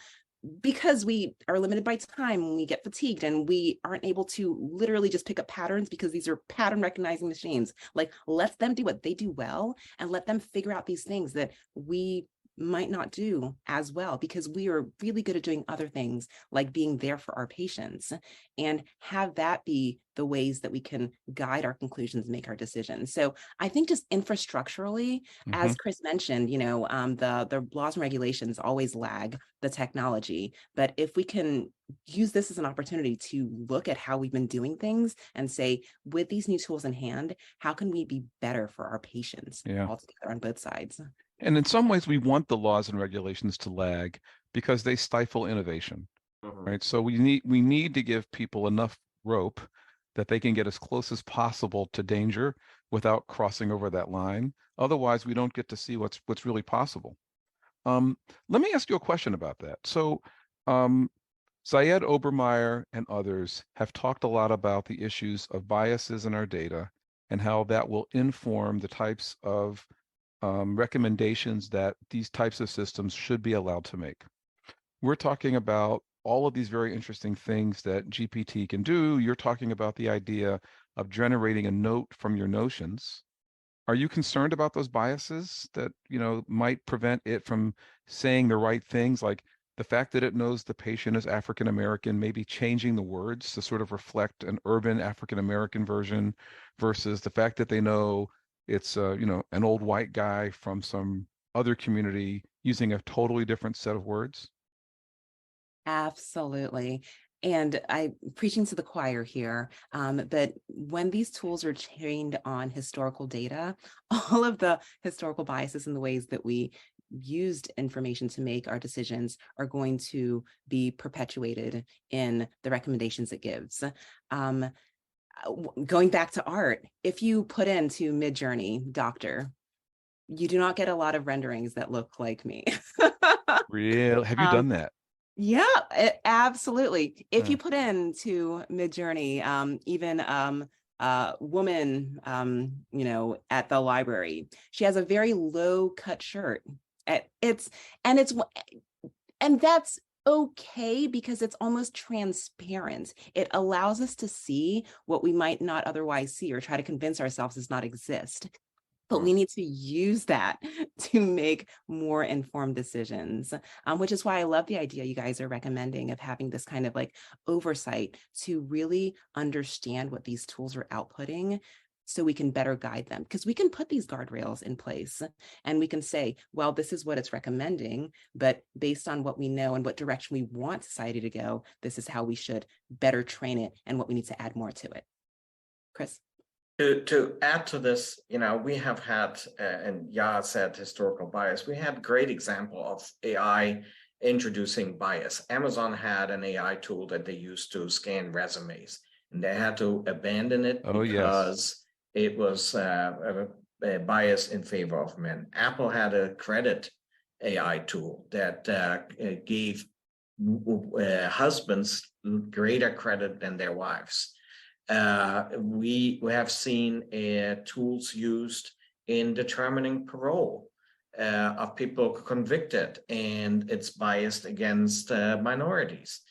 because we are limited by time and we get fatigued and we aren't able to literally just pick up patterns, because these are pattern recognizing machines. Like, let them do what they do well and let them figure out these things that we might not do as well, because we are really good at doing other things like being there for our patients, and have that be the ways that we can guide our conclusions and make our decisions. So I think just infrastructurally, as Chris mentioned, the laws and regulations always lag the technology, but if we can use this as an opportunity to look at how we've been doing things and say, with these new tools in hand, how can we be better for our patients altogether on both sides? And in some ways, we want the laws and regulations to lag because they stifle innovation, right? So we need to give people enough rope that they can get as close as possible to danger without crossing over that line. Otherwise, we don't get to see what's really possible. Let me ask you a question about that. So Syed Obermeyer and others have talked a lot about the issues of biases in our data and how that will inform the types of recommendations that these types of systems should be allowed to make. We're talking about all of these very interesting things that GPT can do. You're talking about the idea of generating a note from your notions. Are you concerned about those biases that, might prevent it from saying the right things, like the fact that it knows the patient is African American, maybe changing the words to sort of reflect an urban African American version, versus the fact that they know it's an old white guy from some other community using a totally different set of words? Absolutely. And I'm preaching to the choir here, but when these tools are trained on historical data, all of the historical biases and the ways that we used information to make our decisions are going to be perpetuated in the recommendations it gives. Going back to art, if you put into Midjourney doctor, you do not get a lot of renderings that look like me. Real? Have you done that? Yeah, absolutely. If you put into Midjourney, even a woman, at the library, she has a very low cut shirt. And that's okay, because it's almost transparent. It allows us to see what we might not otherwise see or try to convince ourselves does not exist. But we need to use that to make more informed decisions, which is why I love the idea you guys are recommending of having this kind of like oversight to really understand what these tools are outputting, so we can better guide them. Because we can put these guardrails in place and we can say, well, this is what it's recommending, but based on what we know and what direction we want society to go, this is how we should better train it and what we need to add more to it. Chris? To add to this, we have had, and Yaa said historical bias, we had great example of AI introducing bias. Amazon had an AI tool that they used to scan resumes, and they had to abandon it because it was a bias in favor of men. Apple had a credit AI tool that gave husbands greater credit than their wives. We have seen tools used in determining parole of people convicted, and it's biased against minorities.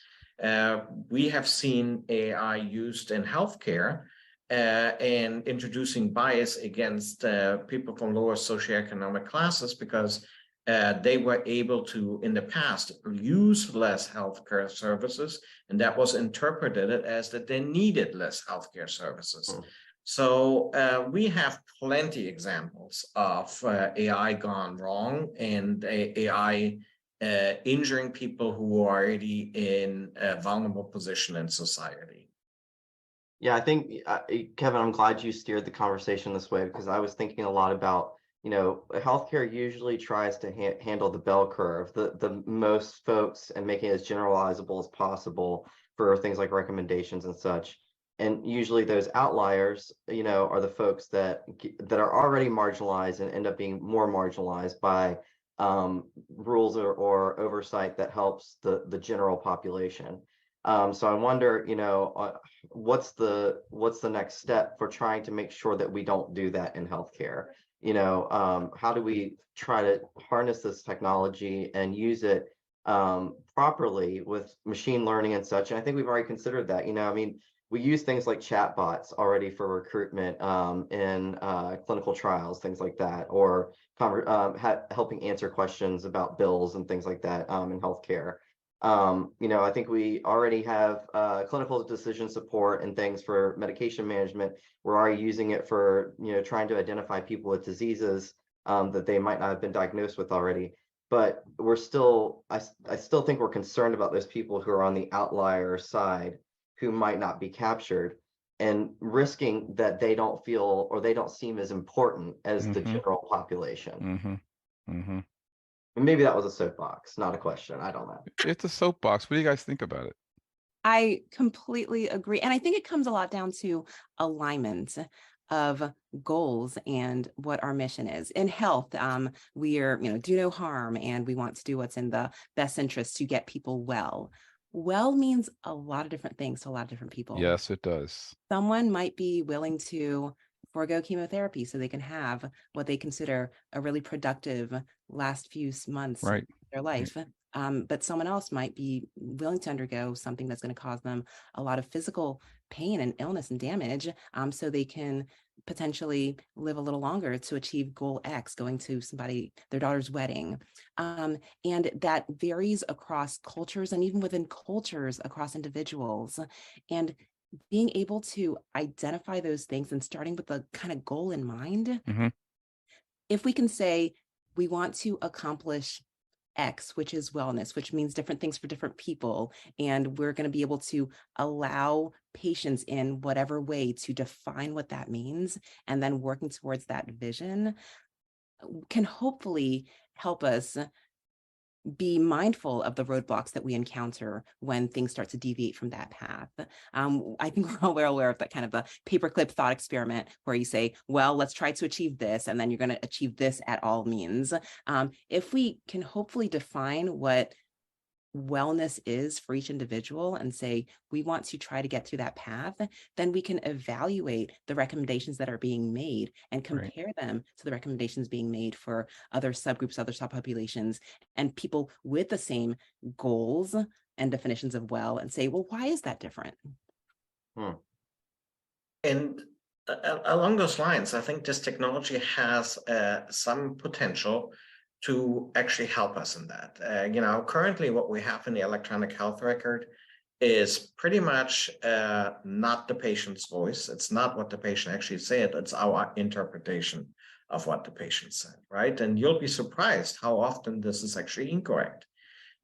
We have seen AI used in healthcare and introducing bias against people from lower socioeconomic classes, because they were able to, in the past, use less healthcare services, and that was interpreted as that they needed less healthcare services. So we have plenty examples of AI gone wrong and AI injuring people who are already in a vulnerable position in society. Yeah, I think, Kevin, I'm glad you steered the conversation this way, because I was thinking a lot about, healthcare usually tries to handle the bell curve, the most folks, and making it as generalizable as possible for things like recommendations and such. And usually those outliers, are the folks that are already marginalized and end up being more marginalized by rules or oversight that helps the general population. So I wonder, what's the next step for trying to make sure that we don't do that in healthcare? How do we try to harness this technology and use it properly with machine learning and such? And I think we've already considered that. We use things like chatbots already for recruitment in clinical trials, things like that, or helping answer questions about bills and things like that in healthcare. I think we already have clinical decision support and things for medication management. We're already using it for, trying to identify people with diseases that they might not have been diagnosed with already. But I still think we're concerned about those people who are on the outlier side, who might not be captured, and risking that they don't feel or they don't seem as important as the general population. And maybe that was a soapbox, not a question. I don't know. It's a soapbox. What do you guys think about it? I completely agree. And I think it comes a lot down to alignment of goals and what our mission is. In health, we are, do no harm, and we want to do what's in the best interest to get people well. Well means a lot of different things to a lot of different people. Yes, it does. Someone might be willing to forego chemotherapy so they can have what they consider a really productive last few months of their life. But someone else might be willing to undergo something that's going to cause them a lot of physical pain and illness and damage, so they can potentially live a little longer to achieve goal X, going to their daughter's wedding. And that varies across cultures and even within cultures across individuals. And being able to identify those things and starting with the kind of goal in mind, if we can say we want to accomplish X, which is wellness, which means different things for different people, and we're going to be able to allow patients in whatever way to define what that means, and then working towards that vision can hopefully help us be mindful of the roadblocks that we encounter when things start to deviate from that path. I think we're all well aware of that kind of a paperclip thought experiment where you say, well, let's try to achieve this, and then you're going to achieve this at all means. If we can hopefully define what wellness is for each individual and say, we want to try to get to that path, then we can evaluate the recommendations that are being made and compare them to the recommendations being made for other subgroups, other subpopulations, and people with the same goals and definitions of well, and say, well, why is that different? And along those lines, I think this technology has some potential to actually help us in that. Currently what we have in the electronic health record is pretty much not the patient's voice. It's not what the patient actually said. It's our interpretation of what the patient said, right? And you'll be surprised how often this is actually incorrect.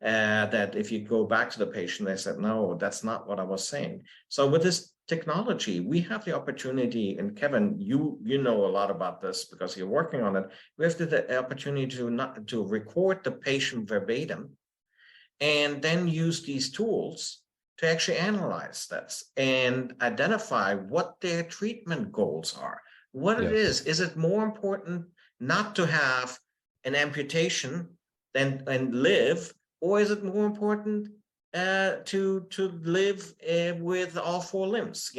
That if you go back to the patient, they said, no, that's not what I was saying. So with this technology, we have the opportunity, and Kevin, you know a lot about this because you're working on it. We have the opportunity to record the patient verbatim, and then use these tools to actually analyze this and identify what their treatment goals are. What it is it more important not to have an amputation and live, or is it more important to live with all four limbs?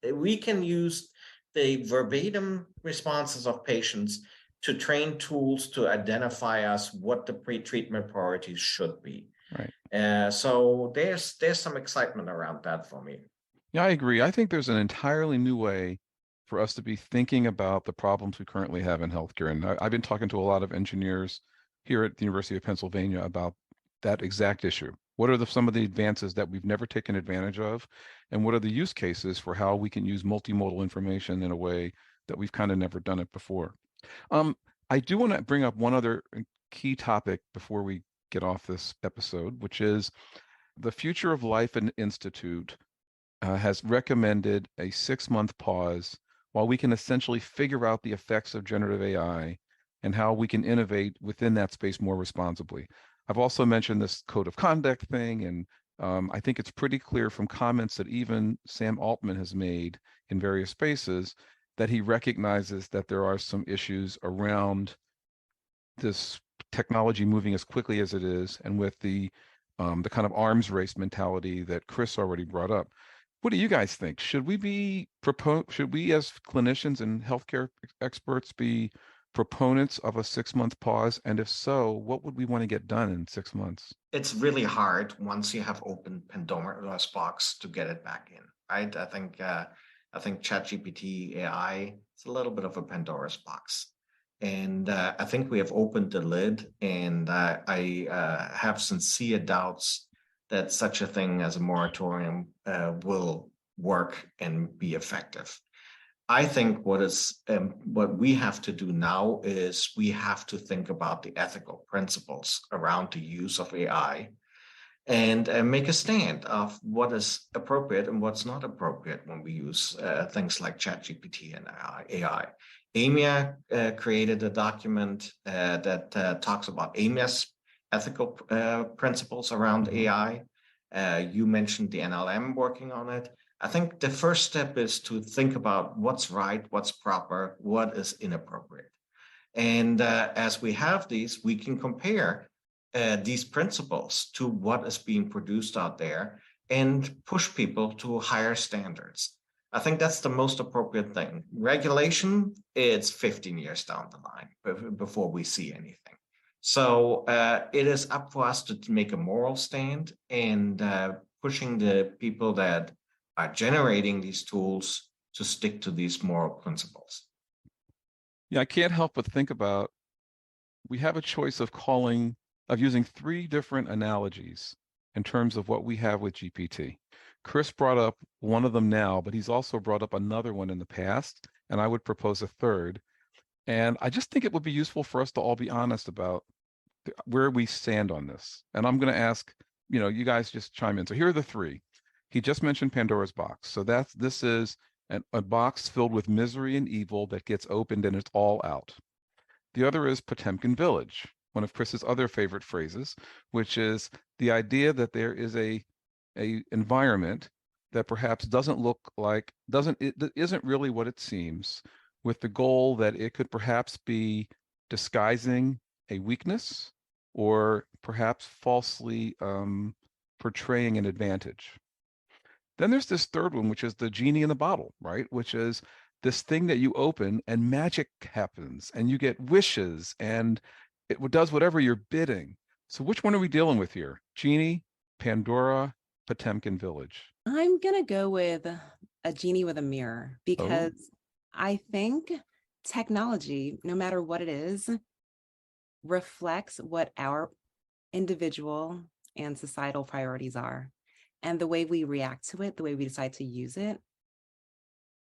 We can use the verbatim responses of patients to train tools to identify us what the pre-treatment priorities should be. Right. So there's some excitement around that for me. Yeah, I agree. I think there's an entirely new way for us to be thinking about the problems we currently have in healthcare. And I've been talking to a lot of engineers here at the University of Pennsylvania about that exact issue. What are some of the advances that we've never taken advantage of? And what are the use cases for how we can use multimodal information in a way that we've kind of never done it before? I do want to bring up one other key topic before we get off this episode, which is the Future of Life Institute has recommended a 6-month pause while we can essentially figure out the effects of generative AI and how we can innovate within that space more responsibly. I've also mentioned this code of conduct thing, and I think it's pretty clear from comments that even Sam Altman has made in various spaces that he recognizes that there are some issues around this technology moving as quickly as it is, and with the kind of arms race mentality that Chris already brought up. What do you guys think? Should we as clinicians and healthcare experts be proponents of a 6-month pause? And if so, what would we want to get done in 6 months? It's really hard once you have opened Pandora's box to get it back in, right? I think ChatGPT AI is a little bit of a Pandora's box. And I think we have opened the lid, and I have sincere doubts that such a thing as a moratorium will work and be effective. I think what we have to do now is we have to think about the ethical principles around the use of AI and make a stand of what is appropriate and what's not appropriate when we use things like ChatGPT and AI. AMIA created a document that talks about AMIA's ethical principles around AI. You mentioned the NLM working on it. I think the first step is to think about what's right, what's proper, what is inappropriate. And as we have these, we can compare these principles to what is being produced out there and push people to higher standards. I think that's the most appropriate thing. Regulation, it's 15 years down the line before we see anything. So it is up for us to make a moral stand and pushing the people that are generating these tools to stick to these moral principles. Yeah, I can't help but think about, we have a choice of using 3 different analogies in terms of what we have with GPT. Chris brought up one of them now, but he's also brought up another one in the past, and I would propose a third. And I just think it would be useful for us to all be honest about where we stand on this. And I'm going to ask, you guys just chime in. So here are the 3. He just mentioned Pandora's box. So this is a box filled with misery and evil that gets opened and it's all out. The other is Potemkin Village, one of Chris's other favorite phrases, which is the idea that there is a environment that perhaps isn't really what it seems, with the goal that it could perhaps be disguising a weakness or perhaps falsely portraying an advantage. Then there's this third one, which is the genie in the bottle, right? Which is this thing that you open and magic happens and you get wishes and it does whatever you're bidding. So which one are we dealing with here? Genie, Pandora, Potemkin Village? I'm going to go with a genie with a mirror, because I think technology, no matter what it is, reflects what our individual and societal priorities are. And the way we react to it, the way we decide to use it,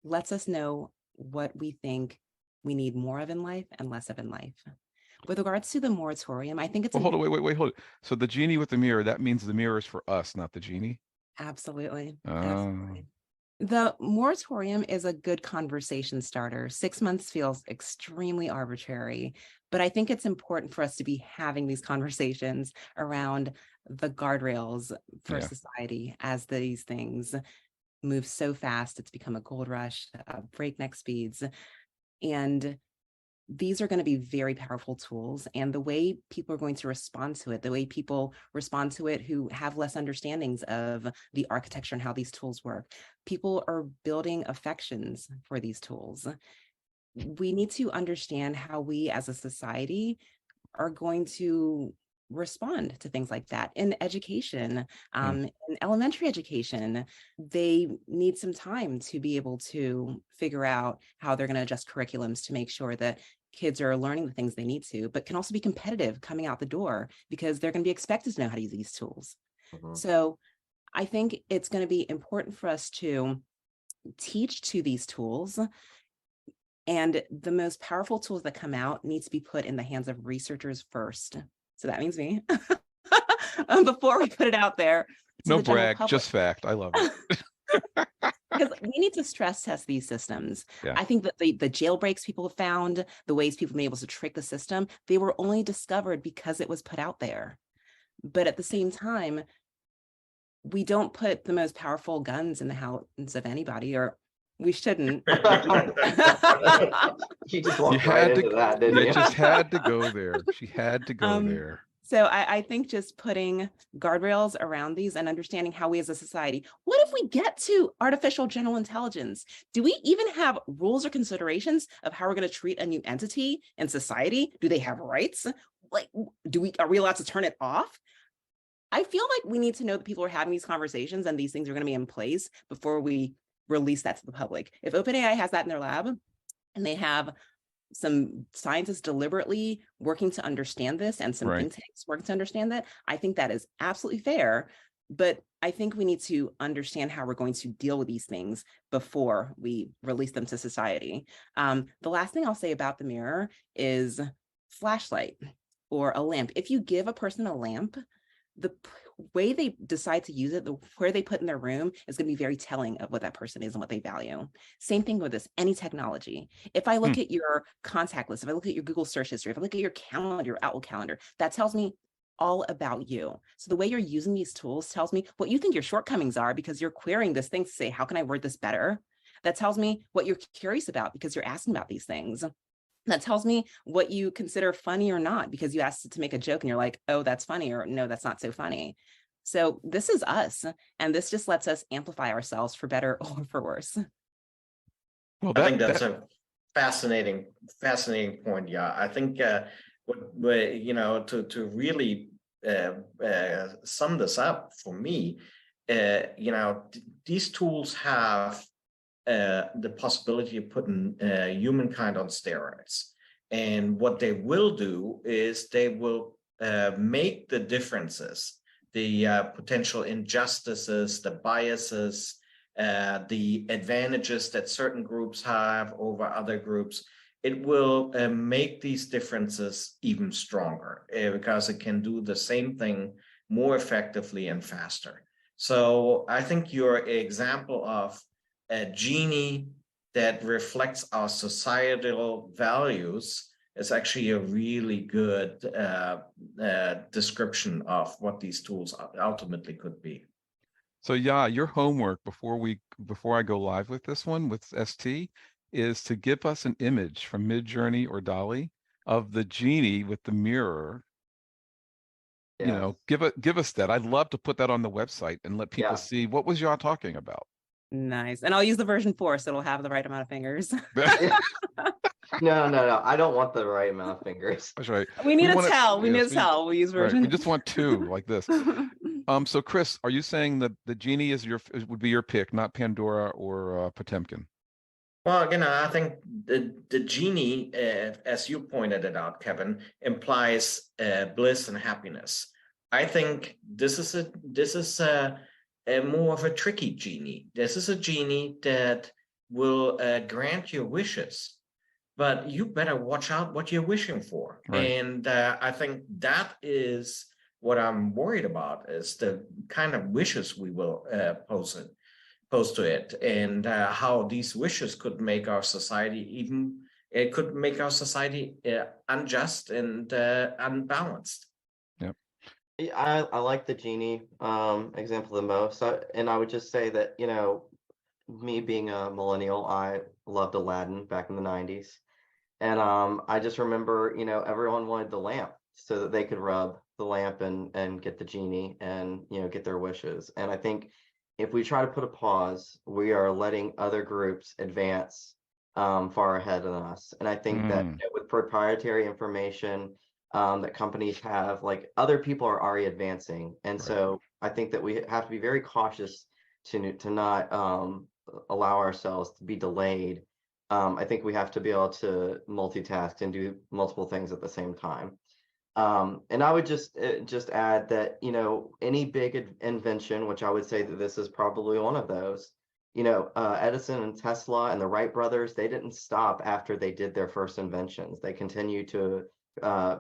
lets us know what we think we need more of in life and less of in life. With regards to the moratorium, I think it's— hold on, wait. So the genie with the mirror, that means the mirror is for us, not the genie? Absolutely. Absolutely. The moratorium is a good conversation starter. 6 months feels extremely arbitrary, but I think it's important for us to be having these conversations around the guardrails for society as these things move so fast. It's become a gold rush, breakneck speeds. And these are going to be very powerful tools, and the way people are going to respond to it, the way people respond to it who have less understandings of the architecture and how these tools work, people are building affections for these tools. We need to understand how we as a society are going to respond to things like that. In education, in elementary education, they need some time to be able to figure out how they're going to adjust curriculums to make sure that kids are learning the things they need to, but can also be competitive coming out the door because they're going to be expected to know how to use these tools. So I think it's going to be important for us to teach to these tools, and the most powerful tools that come out need to be put in the hands of researchers first. So that means me. Before we put it out there. No brag, just fact. I love it. Because we need to stress test these systems. Yeah. I think that the jailbreaks people have found, the ways people have been able to trick the system, they were only discovered because it was put out there. But at the same time, we don't put the most powerful guns in the hands of anybody, or we shouldn't. She just walked right into that, didn't you? You just had to go there. She had to go there. So I think just putting guardrails around these and understanding how we as a society, what if we get to artificial general intelligence? Do we even have rules or considerations of how we're going to treat a new entity in society? Do they have rights? Like, are we allowed to turn it off? I feel like we need to know that people are having these conversations and these things are going to be in place before we release that to the public. If OpenAI has that in their lab and they have some scientists deliberately working to understand this and some think tanks working to understand that, I think that is absolutely fair. But I think we need to understand how we're going to deal with these things before we release them to society. The last thing I'll say about the mirror is flashlight or a lamp. If you give a person a lamp, the way they decide to use it, where they put in their room is going to be very telling of what that person is and what they value. Same thing with this, any technology. If I look at your contact list, if I look at your Google search history, if I look at your calendar, your Outlook calendar, that tells me all about you. So the way you're using these tools tells me what you think your shortcomings are because you're querying this thing to say, how can I word this better? That tells me what you're curious about because you're asking about these things. That tells me what you consider funny or not, because you asked to make a joke and you're like, oh, that's funny, or no, that's not so funny. So this is us, and this just lets us amplify ourselves for better or for worse. Well, I think that's a fascinating point. Yeah, I think to really sum this up for me, these tools have the possibility of putting humankind on steroids. And what they will do is they will make the differences, the potential injustices, the biases, the advantages that certain groups have over other groups. It will make these differences even stronger because it can do the same thing more effectively and faster. So I think your example of a genie that reflects our societal values is actually a really good description of what these tools ultimately could be. So yeah, your homework before I go live with this one with ST is to give us an image from Midjourney or DALL-E of the genie with the mirror. Yeah. Give us that. I'd love to put that on the website and let people see what was y'all talking about. Nice. And I'll use the version 4 so it'll have the right amount of fingers. No. I don't want the right amount of fingers. That's right. We need a tell. We need a tell. We'll use version. Right. We just want 2 like this. So Chris, are you saying that the genie would be your pick, not Pandora or Potemkin? Well, I think the genie, as you pointed it out, Kevin, implies bliss and happiness. I think this is a more of a tricky genie. This is a genie that will grant your wishes, but you better watch out what you're wishing for. Right. And I think that is what I'm worried about, is the kind of wishes we will pose to it, and how these wishes could make our society unjust and unbalanced. I like the genie example the most. And I would just say that, me being a millennial, I loved Aladdin back in the 90s. And I just remember, everyone wanted the lamp so that they could rub the lamp and get the genie and, get their wishes. And I think if we try to put a pause, we are letting other groups advance far ahead of us. And I think that with proprietary information, that companies have, like other people are already advancing. And Right. so I think that we have to be very cautious to not allow ourselves to be delayed. I think we have to be able to multitask and do multiple things at the same time. And I would just add that, you know, any big invention, which I would say that this is probably one of those, you know, Edison and Tesla and the Wright brothers, they didn't stop after they did their first inventions. They continued to,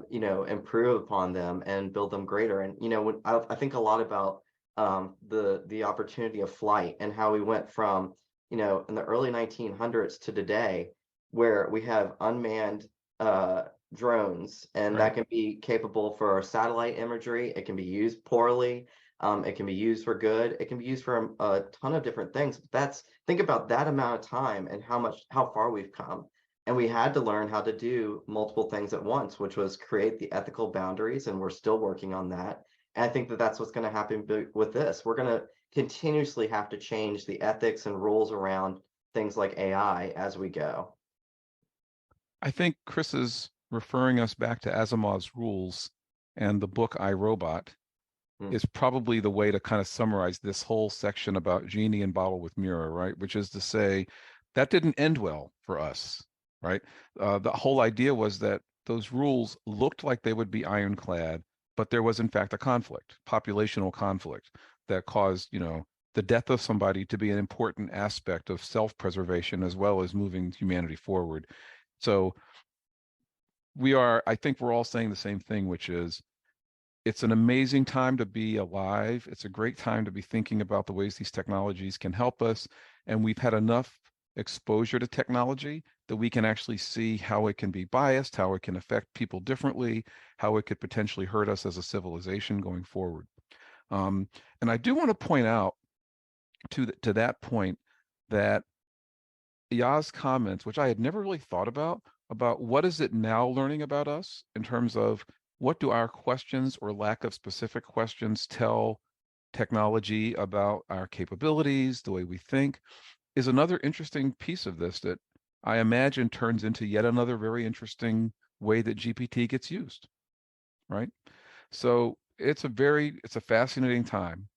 you know, improve upon them and build them greater. And, you know, when I think a lot about the opportunity of flight and how we went from, you know, in the early 1900s to today, where we have unmanned drones, and that Right. can be capable for satellite imagery. It can be used poorly. It can be used for good. It can be used for a ton of different things. Think about that amount of time and how far we've come. And we had to learn how to do multiple things at once, which was create the ethical boundaries, and we're still working on that. And I think that that's what's going to happen with this. We're going to continuously have to change the ethics and rules around things like AI as we go. I think Chris is referring us back to Asimov's rules, and the book I, Robot is probably the way to kind of summarize this whole section about genie and bottle with mirror, right? Which is to say, that didn't end well for us, right? The whole idea was that those rules looked like they would be ironclad, but there was in fact a conflict, populational conflict, that caused, you know, the death of somebody to be an important aspect of self-preservation as well as moving humanity forward. So I think we're all saying the same thing, which is, it's an amazing time to be alive. It's a great time to be thinking about the ways these technologies can help us. And we've had enough exposure to technology that we can actually see how it can be biased, how it can affect people differently, how it could potentially hurt us as a civilization going forward. And I do want to point out to that point that Yaa's comments, which I had never really thought about what is it now learning about us in terms of what do our questions or lack of specific questions tell technology about our capabilities, the way we think, is another interesting piece of this that I imagine turns into yet another very interesting way that GPT gets used, right? So it's a fascinating time.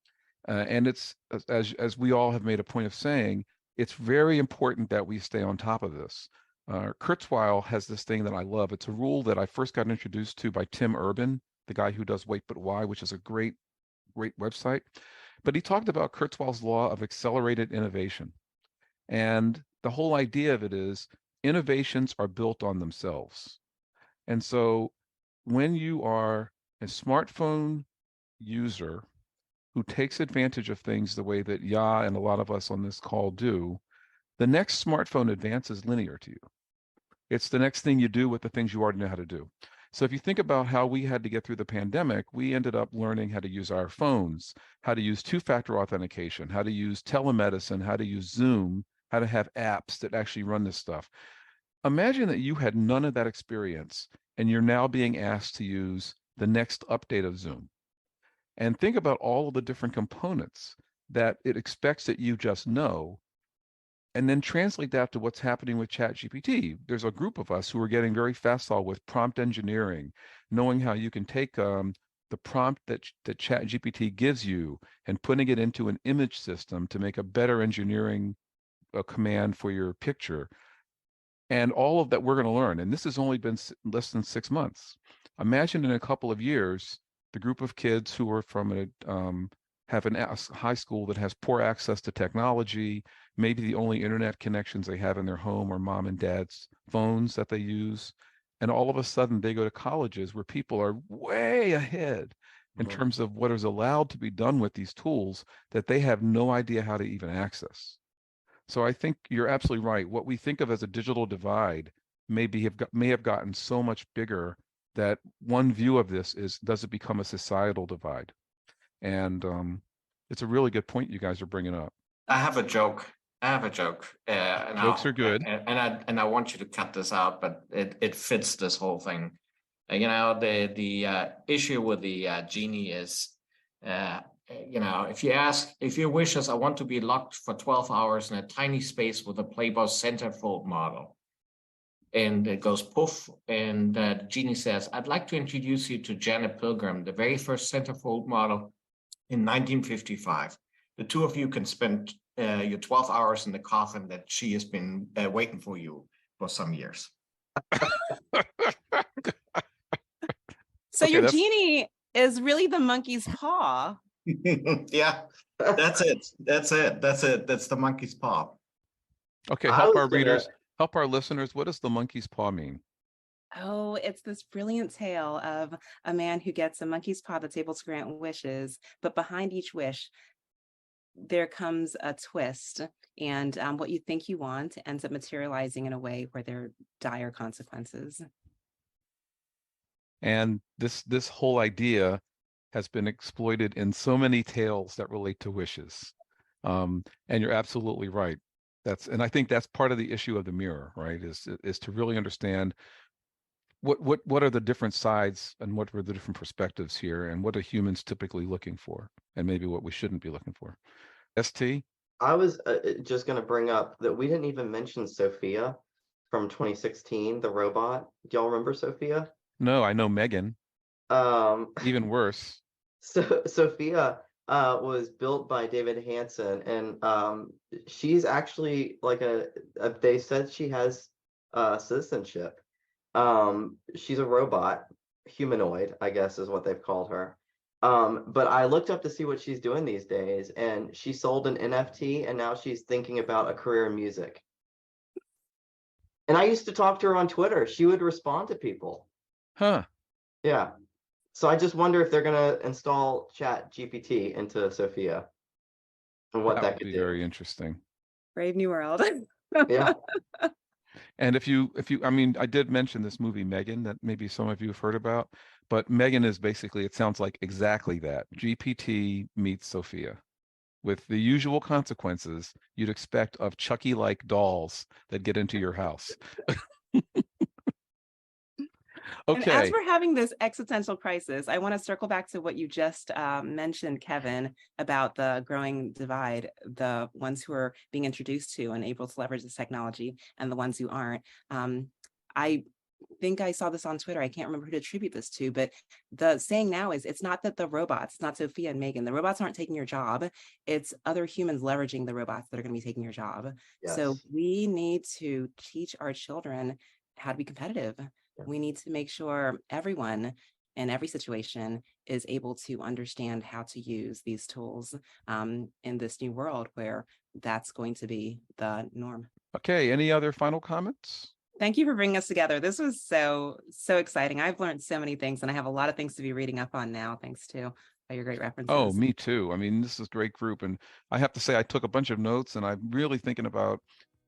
And it's, as we all have made a point of saying, it's very important that we stay on top of this. Kurzweil has this thing that I love. It's a rule that I first got introduced to by Tim Urban, the guy who does Wait But Why, which is a great website. But he talked about Kurzweil's law of accelerated innovation. And the whole idea of it is innovations are built on themselves. And so when you are a smartphone user who takes advantage of things the way that Yaa and a lot of us on this call do, the next smartphone advance is linear to you. It's the next thing you do with the things you already know how to do. So if you think about how we had to get through the pandemic, we ended up learning how to use our phones, how to use two-factor authentication, how to use telemedicine, how to use Zoom, how to have apps that actually run this stuff. Imagine that you had none of that experience and you're now being asked to use the next update of Zoom. And think about all of the different components that it expects that you just know, and then translate that to what's happening with ChatGPT. There's a group of us who are getting very facile with prompt engineering, knowing how you can take the prompt that ChatGPT gives you and putting it into an image system to make a better engineering command for your picture. And all of that we're going to learn. And this has only been less than 6 months. Imagine in a couple of years, the group of kids who are from have a high school that has poor access to technology, maybe the only internet connections they have in their home are mom and dad's phones that they use. And all of a sudden they go to colleges where people are way ahead in terms of what is allowed to be done with these tools that they have no idea how to even access. So I think you're absolutely right. What we think of as a digital divide may have gotten so much bigger that one view of this is, does it become a societal divide? And it's a really good point you guys are bringing up. I have a joke. Jokes are good. And I want you to cut this out, but it fits this whole thing. You know, the issue with the genie is, you know, if your wish is, I want to be locked for 12 hours in a tiny space with a Playboy centerfold model. and it goes poof, and the genie says, "I'd like to introduce you to Janet Pilgrim, the very first centerfold model in 1955. The two of you can spend your 12 hours in the coffin that she has been waiting for you for some years." So Okay, your that's- genie is really the monkey's paw. Yeah, that's it. That's the monkey's paw. Okay, I help was our gonna- readers, help our listeners. What does the monkey's paw mean? Oh, it's this brilliant tale of a man who gets a monkey's paw that's able to grant wishes, but behind each wish, there comes a twist, and what you think you want ends up materializing in a way where there are dire consequences. And this whole idea has been exploited in so many tales that relate to wishes. And you're absolutely right. And I think that's part of the issue of the mirror, right? Is to really understand what are the different sides and what are the different perspectives here, and what are humans typically looking for, and maybe what we shouldn't be looking for. ST? I was just going to bring up that we didn't even mention Sophia from 2016, the robot. Do y'all remember Sophia? No, I know Megan. Even worse. So Sophia was built by David Hansen, and she's actually like they said she has citizenship. She's a robot, humanoid, I guess is what they've called her. But I looked up to see what she's doing these days, and she sold an NFT, and now she's thinking about a career in music. And I used to talk to her on Twitter. She would respond to people. Huh. Yeah. So I just wonder if they're going to install ChatGPT into Sophia and what that would could be do. very interesting. Brave New World. Yeah. And if you, I mean, I did mention this movie Megan that maybe some of you have heard about, but Megan is basically, it sounds like exactly that. GPT meets Sophia, with the usual consequences you'd expect of Chucky-like dolls that get into your house. And as Okay. we're having this existential crisis, I want to circle back to what you just mentioned, Kevin, about the growing divide, the ones who are being introduced to and able to leverage this technology and the ones who aren't. I think I saw this on Twitter. I can't remember who to attribute this to, but the saying now is it's not that the robots, it's not Sophia and Megan, the robots aren't taking your job. It's other humans leveraging the robots that are going to be taking your job. Yes. So we need to teach our children how to be competitive. We need to make sure everyone in every situation is able to understand how to use these tools in this new world where that's going to be the norm. Okay. Any other final comments? Thank you for bringing us together. This was so exciting. I've learned so many things, and I have a lot of things to be reading up on now, thanks to your great references. Oh, me too. I mean, this is a great group. And I have to say, I took a bunch of notes, and I'm really thinking about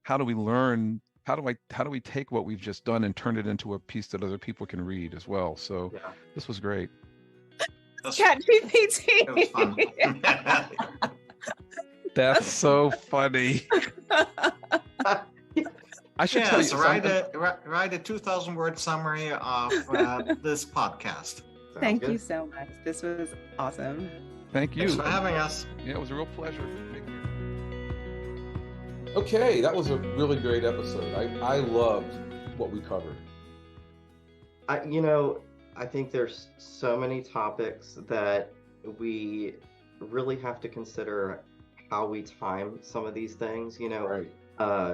how do we learn, how do we take what we've just done and turn it into a piece that other people can read as well. So this was great. ChatGPT. It was fun. That's so funny. I should tell you. So write a 2,000 word summary of this podcast. Thank you so much. This was awesome. Thank you. Thanks for having us. Yeah, it was a real pleasure. Okay, that was a really great episode. I loved what we covered. I think there's so many topics that we really have to consider how we time some of these things, Right.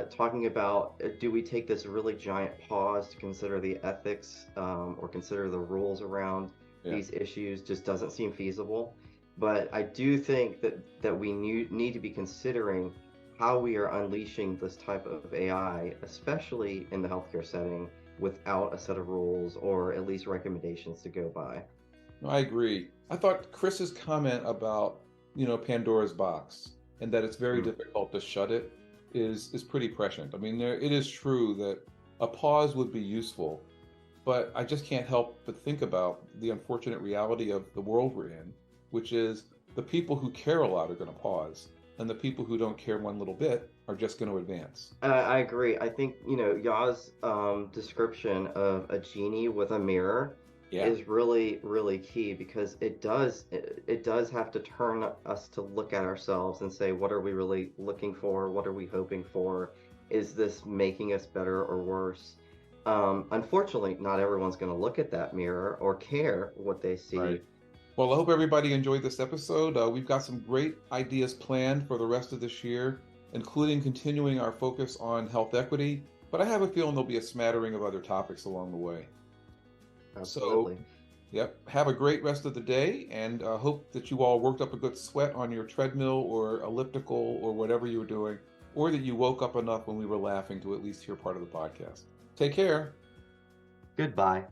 Talking about, do we take this really giant pause to consider the ethics or consider the rules around these issues just doesn't seem feasible. But I do think that we need to be considering how we are unleashing this type of AI, especially in the healthcare setting, without a set of rules or at least recommendations to go by. I agree. I thought Chris's comment about, Pandora's box and that it's very difficult to shut it is pretty prescient. I mean, it is true that a pause would be useful, but I just can't help but think about the unfortunate reality of the world we're in, which is the people who care a lot are going to pause, and the people who don't care one little bit are just going to advance. I agree. I think, Yaa's description of a genie with a mirror is really, really key, because it does have to turn us to look at ourselves and say, what are we really looking for? What are we hoping for? Is this making us better or worse? Unfortunately, not everyone's going to look at that mirror or care what they see. Right. Well, I hope everybody enjoyed this episode. We've got some great ideas planned for the rest of this year, including continuing our focus on health equity, but I have a feeling there'll be a smattering of other topics along the way. Absolutely. So, yep, have a great rest of the day, and hope that you all worked up a good sweat on your treadmill or elliptical or whatever you were doing, or that you woke up enough when we were laughing to at least hear part of the podcast. Take care. Goodbye.